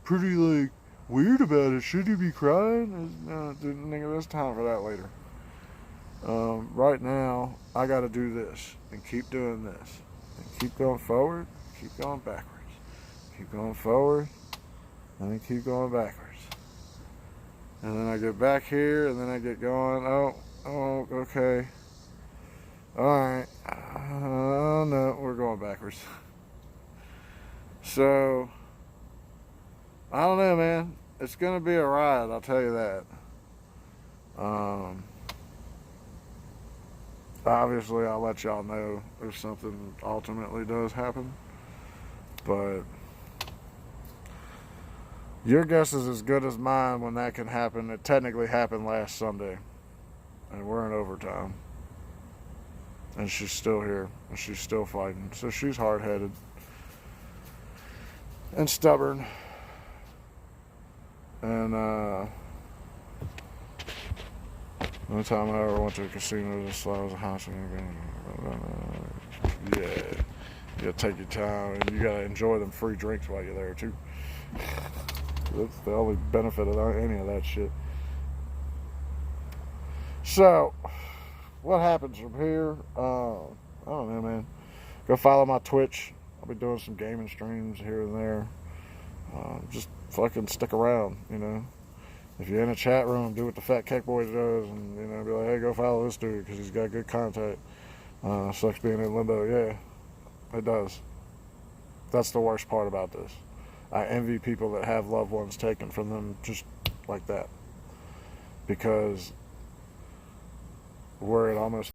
S1: like weird about it. Should he be crying? No, nigga, there's time for that later. Right now, I got to do this and keep doing this and keep going forward, keep going backwards, keep going forward, and then keep going backwards. And then I get back here, and then I get going. Oh, okay. All right. No, we're going backwards. So, I don't know, man. It's going to be a ride, I'll tell you that. Obviously, I'll let y'all know if something ultimately does happen. But your guess is as good as mine when that can happen. It technically happened last Sunday. And we're in overtime. And she's still here. And she's still fighting. So she's hard-headed. And stubborn. And, the only time I ever went to a casino was I was a house. Yeah. You gotta take your time. And you gotta enjoy them free drinks while you're there, too. That's the only benefit of any of that shit. So, what happens from here? I don't know, man. Go follow my Twitch. I'll be doing some gaming streams here and there. Just fucking stick around, If you're in a chat room, do what the Fat Keck Boy does, and be like, hey, go follow this dude because he's got good content. Sucks being in limbo. Yeah, it does. That's the worst part about this. I envy people that have loved ones taken from them just like that, because where it almost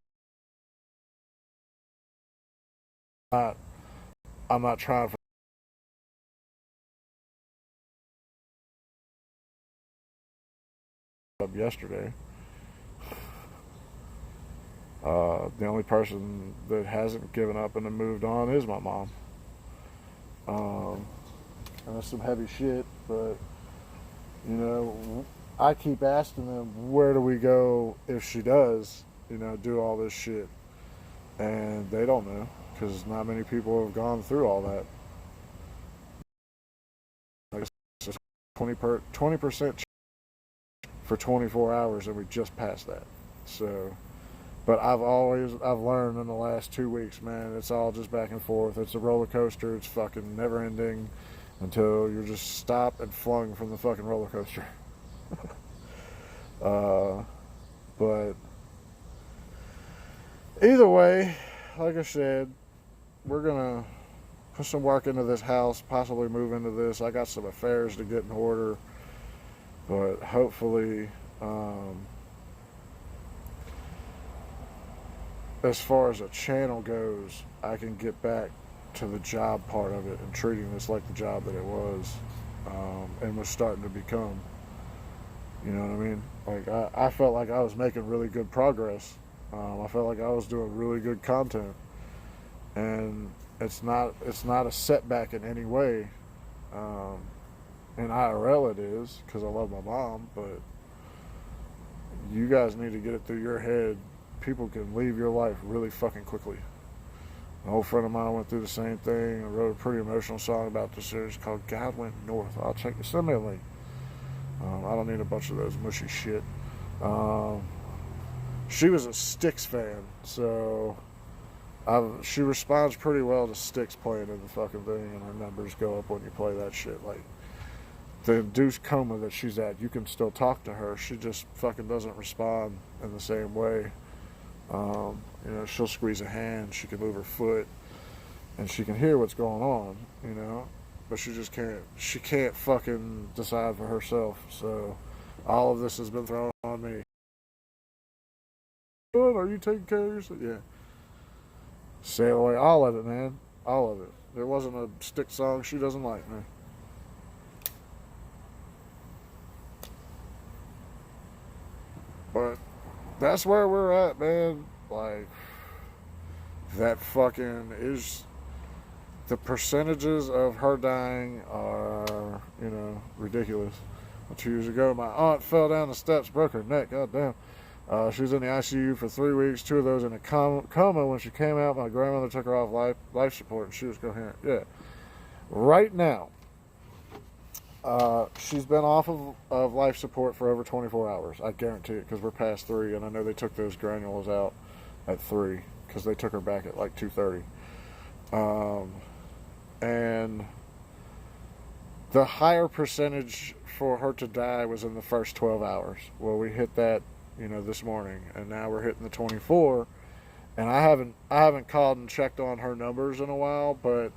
S1: I'm not trying for yesterday. The only person that hasn't given up and moved on is my mom. And that's some heavy shit, but I keep asking them, where do we go if she does, do all this shit? And they don't know, because not many people have gone through all that. Like, it's 20% for 24 hours, and we just passed that. So, but I've learned in the last 2 weeks, man, it's all just back and forth. It's a roller coaster. It's fucking never ending until you're just stopped and flung from the fucking roller coaster. But either way, like I said, we're gonna put some work into this house, possibly move into this. I got some affairs to get in order, but hopefully, as far as a channel goes, I can get back to the job part of it and treating this like the job that it was, and was starting to become. You know what I mean? Like, I felt like I was making really good progress. I felt like I was doing really good content, and it's not a setback in any way. In IRL it is, because I love my mom, but you guys need to get it through your head. People can leave your life really fucking quickly. An old friend of mine went through the same thing. I wrote a pretty emotional song about this series called God Went North. I'll check it. Send me a link. I don't need a bunch of those mushy shit. She was a Styx fan, so she responds pretty well to Styx playing in the fucking thing, and her numbers go up when you play that shit. Like, the induced coma that she's at, you can still talk to her. She just fucking doesn't respond in the same way. You know, she'll squeeze a hand, she can move her foot, and she can hear what's going on, you know, but she can't fucking decide for herself. So all of this has been thrown on me. Are you taking care of yourself? Yeah. Sail away. All of it, man. All of it. There wasn't a Stick song she doesn't like, man. But that's where we're at, man. Like, that fucking is... The percentages of her dying are, you know, ridiculous. 2 years ago, my aunt fell down the steps, broke her neck. God damn. She was in the ICU for 3 weeks, 2 of those in a coma. When she came out, my grandmother took her off life support, and she was coherent. Yeah. Right now, she's been off of life support for over 24 hours. I guarantee it, because we're past 3, and I know they took those granules out at 3, because they took her back at like 2:30. And the higher percentage for her to die was in the first 12 hours. Well, we hit that, you know, this morning, and now we're hitting the 24. And I haven't called and checked on her numbers in a while, but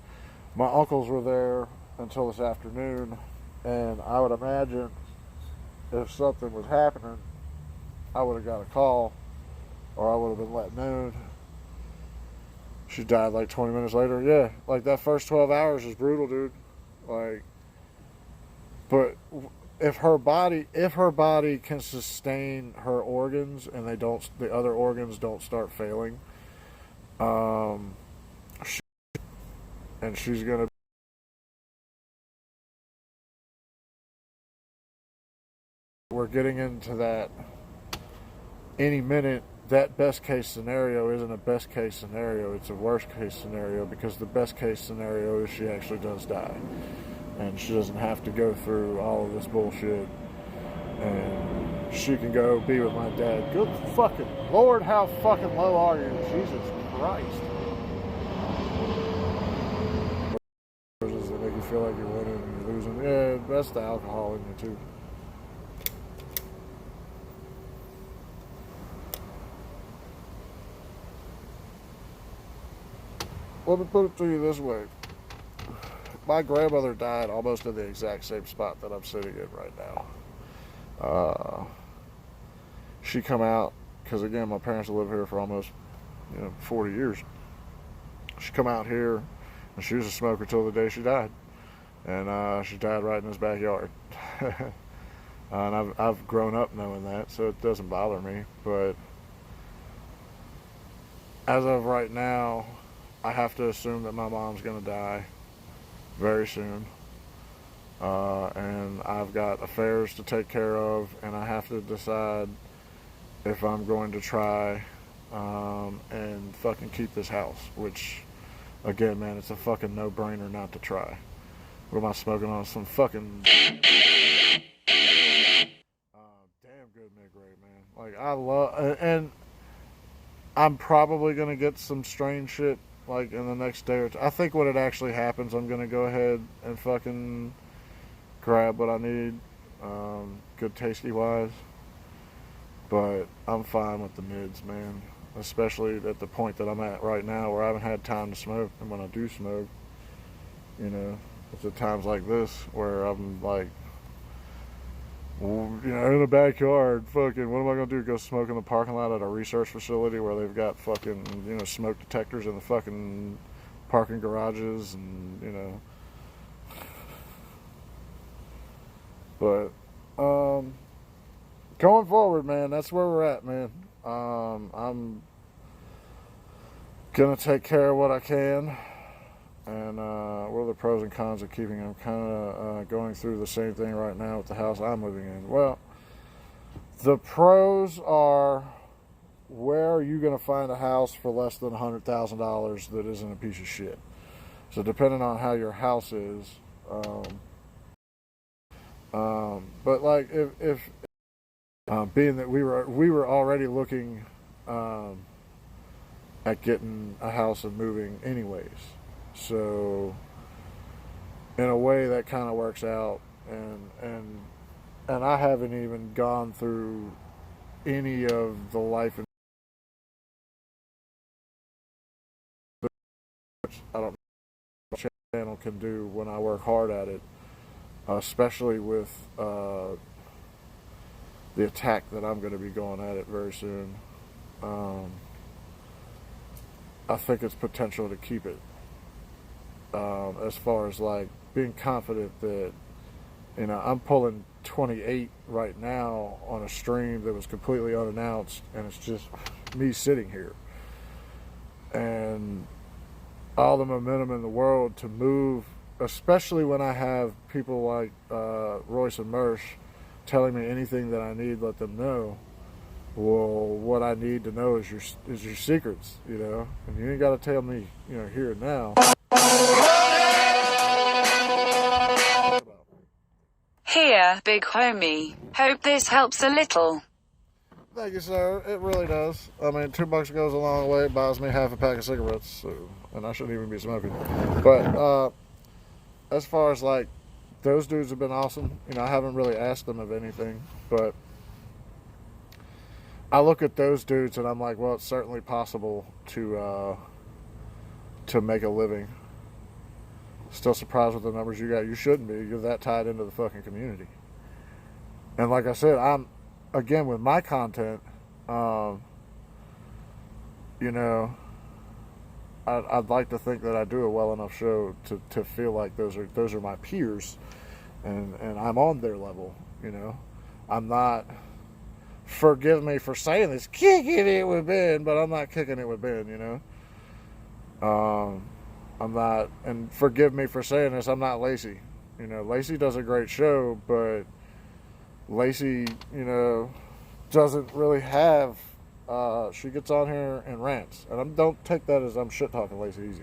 S1: my uncles were there until this afternoon, and I would imagine if something was happening, I would have got a call, or I would have been let know. She died like 20 minutes later. Yeah, like that first 12 hours is brutal, dude. Like, but if her body can sustain her organs and the other organs don't start failing, and she's gonna. We're getting into that any minute. That best case scenario isn't a best case scenario, it's a worst case scenario, because the best case scenario is she actually does die and she doesn't have to go through all of this bullshit, and she can go be with my dad. Good fucking Lord, how fucking low are you? Jesus Christ. Does it make you feel like you're winning and you're losing? Yeah, that's the alcohol in you too. Let me put it to you this way. My grandmother died almost in the exact same spot that I'm sitting in right now. She come out, because again, my parents lived here for almost, 40 years. She come out here, and she was a smoker till the day she died. And she died right in his backyard. And I've grown up knowing that, so it doesn't bother me. But as of right now, I have to assume that my mom's going to die very soon. And I've got affairs to take care of, and I have to decide if I'm going to try and fucking keep this house, which, again, man, it's a fucking no-brainer not to try. What am I smoking on? Some fucking damn good mid-grade. great, man. Like, I love, and I'm probably gonna get some strange shit like in the next day or two. I think when it actually happens, I'm gonna go ahead and fucking grab what I need, good tasty wise. But I'm fine with the mids, man. Especially at the point that I'm at right now, where I haven't had time to smoke, and when I do smoke, it's at times like this where I'm like, in the backyard, fucking, what am I gonna do? Go smoke in the parking lot at a research facility where they've got fucking, smoke detectors in the fucking parking garages, and But, going forward, man, that's where we're at, man. I'm gonna take care of what I can. And what are the pros and cons of keeping them? Kind of going through the same thing right now with the house I'm living in. Well, the pros are, where are you going to find a house for less than $100,000 that isn't a piece of shit? So depending on how your house is, but like if being that we were already looking at getting a house and moving anyways. So, in a way, that kind of works out, and I haven't even gone through any of the life and which I don't know what the channel can do when I work hard at it, especially with the attack that I'm going to be going at it very soon. I think it's potential to keep it. As far as like being confident that I'm pulling 28 right now on a stream that was completely unannounced, and it's just me sitting here, and all the momentum in the world to move, especially when I have people like Royce and Mersh telling me anything that I need, let them know. Well, what I need to know is your secrets, and you ain't got to tell me, here and now.
S2: Here, big homie. Hope this helps a little.
S1: Thank you, sir. It really does. I mean, $2 goes a long way. It buys me half a pack of cigarettes, so, and I shouldn't even be smoking. But as far as like, those dudes have been awesome. I haven't really asked them of anything, but I look at those dudes and I'm like, well, it's certainly possible to make a living. Still surprised with the numbers you got. You shouldn't be. You're that tied into the fucking community. And like I said, I'm, again, with my content, I'd like to think that I do a well enough show to feel like those are my peers, and I'm on their level. I'm not. Forgive me for saying this, kicking it with Ben, but I'm not kicking it with Ben. I'm not, and forgive me for saying this, I'm not Lacey. Lacey does a great show, but Lacey, doesn't really have, she gets on here and rants. And don't take that as I'm shit talking Lacey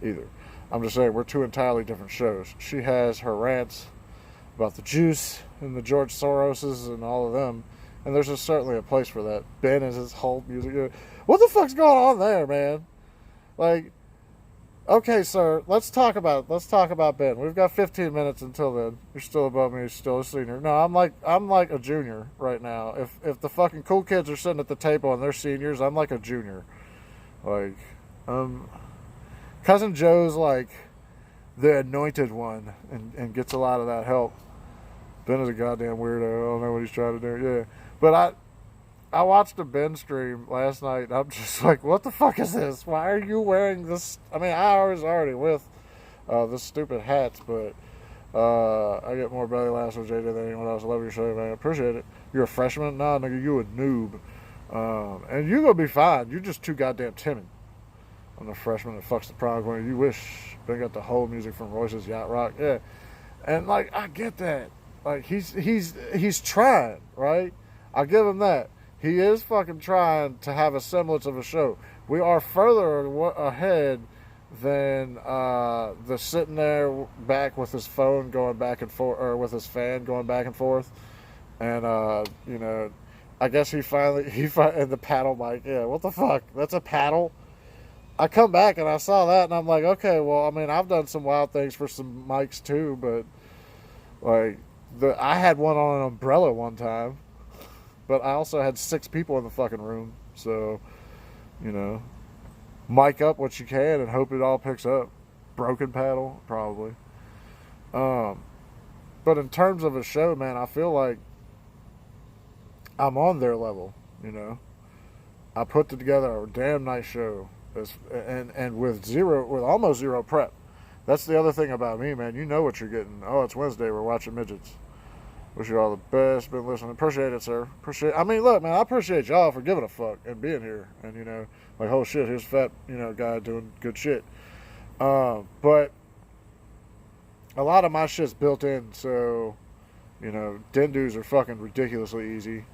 S1: either. I'm just saying we're two entirely different shows. She has her rants about the juice and the George Soroses and all of them. And there's certainly a place for that. Ben is his whole music. What the fuck's going on there, man? Like, okay, sir, let's talk about Ben. We've got 15 minutes until then. You're still above me. You're still a senior. No, I'm like a junior right now. If the fucking cool kids are sitting at the table and they're seniors, I'm like a junior. Like, Cousin Joe's like the anointed one and gets a lot of that help. Ben is a goddamn weirdo. I don't know what he's trying to do. Yeah, but I watched a Ben stream last night, and I'm just like, what the fuck is this? Why are you wearing this? I mean, I was already with this stupid hats, but I get more belly laughs with JJ than anyone else. I love your show, man. I appreciate it. You're a freshman? Nah, nigga, you a noob. And you're going to be fine. You're just too goddamn timid. I'm the freshman that fucks the prom queen. You wish Ben got the whole music from Royce's Yacht Rock. Yeah. And, like, I get that. Like, he's trying, right? I'll give him that. He is fucking trying to have a semblance of a show. We are further ahead than the sitting there back with his phone going back and forth, or with his fan going back and forth, and I guess he finally and the paddle mic. Yeah, what the fuck? That's a paddle. I come back and I saw that and I'm like, okay, well, I mean, I've done some wild things for some mics too, but like I had one on an umbrella one time, but I also had 6 people in the fucking room, so you know, mic up what you can and hope it all picks up. Broken paddle, probably. But in terms of a show, man, I feel like I'm on their level, you know. I put together a damn nice show, and with almost zero prep. That's the other thing about me, man. You know what you're getting. Oh, it's Wednesday. We're watching midgets. Wish you all the best. Been listening. Appreciate it, sir. I mean, look, man. I appreciate y'all for giving a fuck and being here. And you know, like, oh shit, here's a fat, guy doing good shit. But a lot of my shit's built in, so Dendus are fucking ridiculously easy.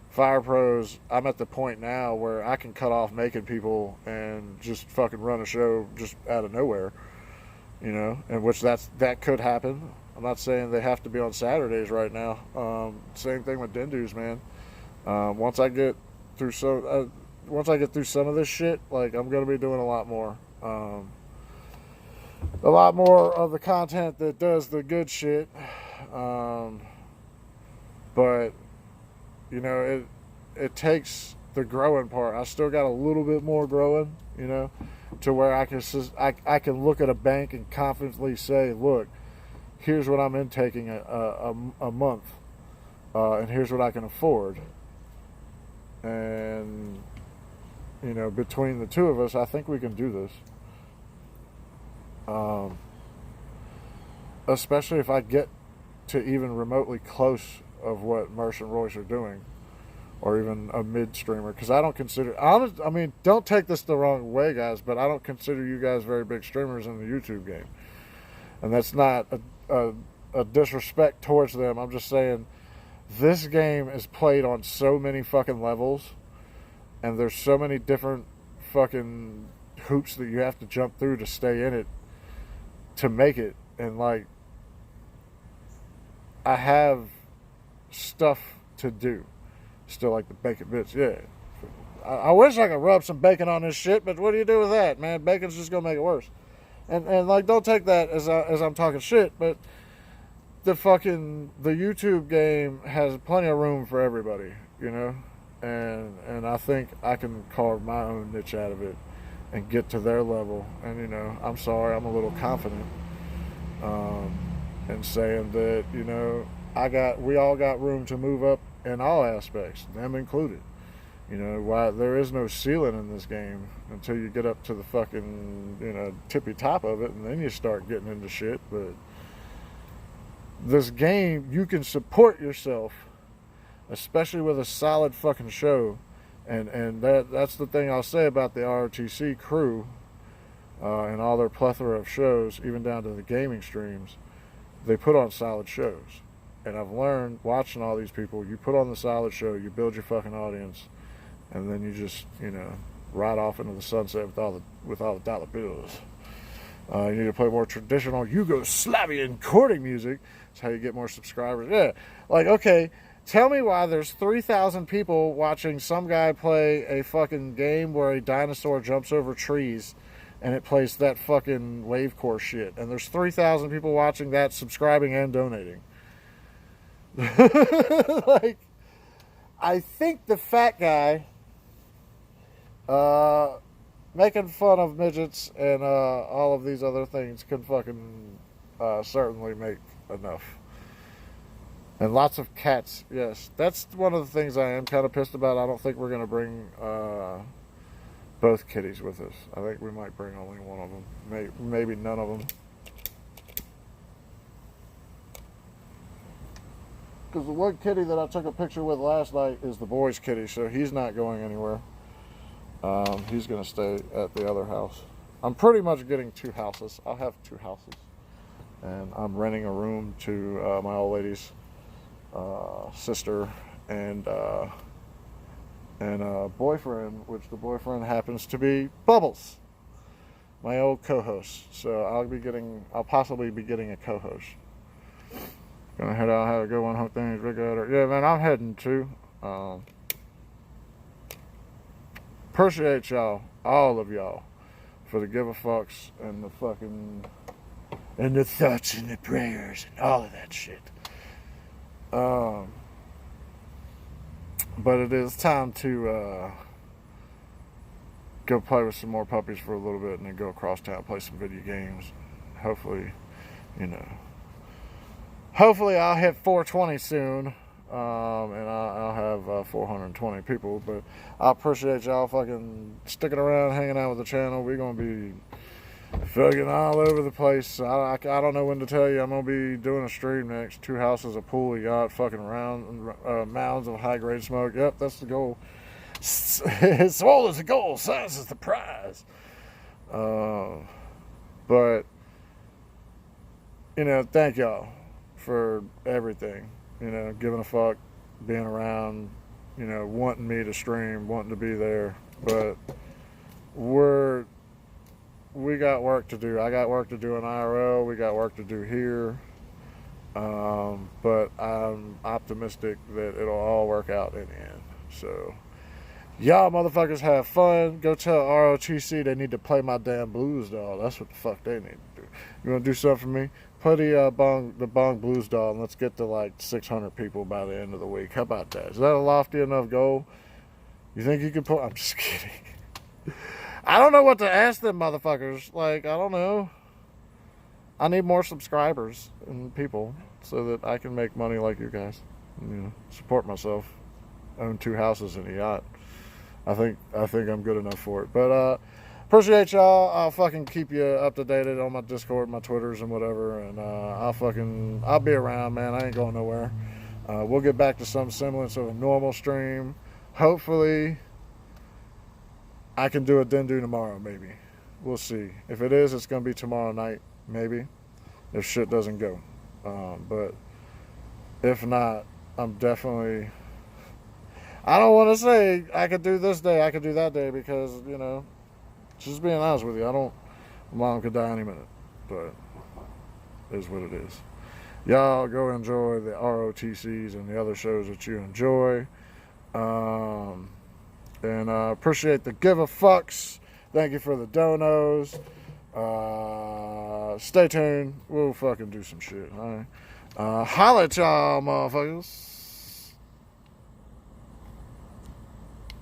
S1: Fire Pros, I'm at the point now where I can cut off making people and just fucking run a show just out of nowhere, and which that could happen. I'm not saying they have to be on Saturdays right now. Same thing with Dendus, man. Once I get through some of this shit, like, I'm gonna be doing a lot more of the content that does the good shit. But it takes the growing part. I still got a little bit more growing, to where I can look at a bank and confidently say, look, here's what I'm intaking a month, and here's what I can afford. And between the two of us, I think we can do this. Especially if I get to even remotely close of what Merce and Royce are doing, or even a mid-streamer, because I don't consider, don't take this the wrong way, guys, but I don't consider you guys very big streamers in the YouTube game, and that's not a disrespect towards them. I'm just saying this game is played on so many fucking levels, and there's so many different fucking hoops that you have to jump through to stay in it, to make it. And like, I have stuff to do still, like the bacon bits. Yeah, I wish I could rub some bacon on this shit, but what do you do with that, man? Bacon's just gonna make it worse. And like, don't take that as I'm talking shit, but the YouTube game has plenty of room for everybody, and I think I can carve my own niche out of it and get to their level. And I'm sorry, I'm a little confident in saying that we all got room to move up in all aspects, them included. Why there is no ceiling in this game until you get up to the fucking tippy top of it, and then you start getting into shit. But this game, you can support yourself, especially with a solid fucking show. And that's the thing I'll say about the ROTC crew, and all their plethora of shows, even down to the gaming streams. They put on solid shows. And I've learned, watching all these people, you put on the solid show, you build your fucking audience, and then you just, ride off into the sunset with all the dollar bills. You need to play more traditional Yugoslavian courting music. That's how you get more subscribers. Yeah, like, okay, tell me why there's 3,000 people watching some guy play a fucking game where a dinosaur jumps over trees and it plays that fucking wavecore shit. And there's 3,000 people watching that, subscribing and donating. Like, I think the fat guy making fun of midgets and all of these other things can fucking certainly make enough. And lots of cats, yes. That's one of the things I am kind of pissed about. I don't think we're going to bring both kitties with us. I think we might bring only one of them. Maybe none of them. Because the one kitty that I took a picture with last night is the boy's kitty, so he's not going anywhere. He's going to stay at the other house. I'm pretty much getting 2 houses. I'll have 2 houses. And I'm renting a room to my old lady's sister and boyfriend, which the boyfriend happens to be Bubbles, my old co-host. So I'll possibly be getting a co-host. Gonna head out, have a good one, hope things work out. Yeah, man, I'm heading too. Appreciate y'all, all of y'all, for the give a fucks and the fucking, and the thoughts and the prayers and all of that shit. But it is time to go play with some more puppies for a little bit and then go across town, play some video games. Hopefully, hopefully I'll hit 420 soon. And I'll have 420 people, but I appreciate y'all fucking sticking around, hanging out with the channel. We're gonna be fucking all over the place. I don't know when to tell you. I'm gonna be doing a stream next. 2 houses, a pool, yacht, fucking around, mounds of high grade smoke. Yep, that's the goal. Swole is the goal, size is the prize. But thank y'all for everything. Giving a fuck, being around, wanting me to stream, wanting to be there. But we got work to do. I got work to do in IRL. We got work to do here. But I'm optimistic that it'll all work out in the end. So, y'all motherfuckers have fun. Go tell ROTC they need to play my damn blues doll. That's what the fuck they need to do. You want to do something for me? Play the Bong Blues doll, and let's get to like 600 people by the end of the week. How about that? Is that a lofty enough goal? You think you can put? I'm just kidding. I don't know what to ask them motherfuckers. Like, I don't know. I need more subscribers and people so that I can make money like you guys. Support myself. Own 2 houses and a yacht. I think I'm good enough for it. But appreciate y'all. I'll fucking keep you up to date on my Discord, my Twitters, and whatever. And I'll be around, man. I ain't going nowhere. We'll get back to some semblance of a normal stream. Hopefully, I can do a Dindu tomorrow, maybe. We'll see. If it is, it's going to be tomorrow night, maybe. If shit doesn't go. But if not, I'm definitely... I don't want to say I could do this day, I could do that day, because, just being honest with you, my mom could die any minute, but it is what it is. Y'all go enjoy the ROTCs and the other shows that you enjoy. And appreciate the give a fucks. Thank you for the donos. Stay tuned. We'll fucking do some shit. All right. Holla at y'all, motherfuckers.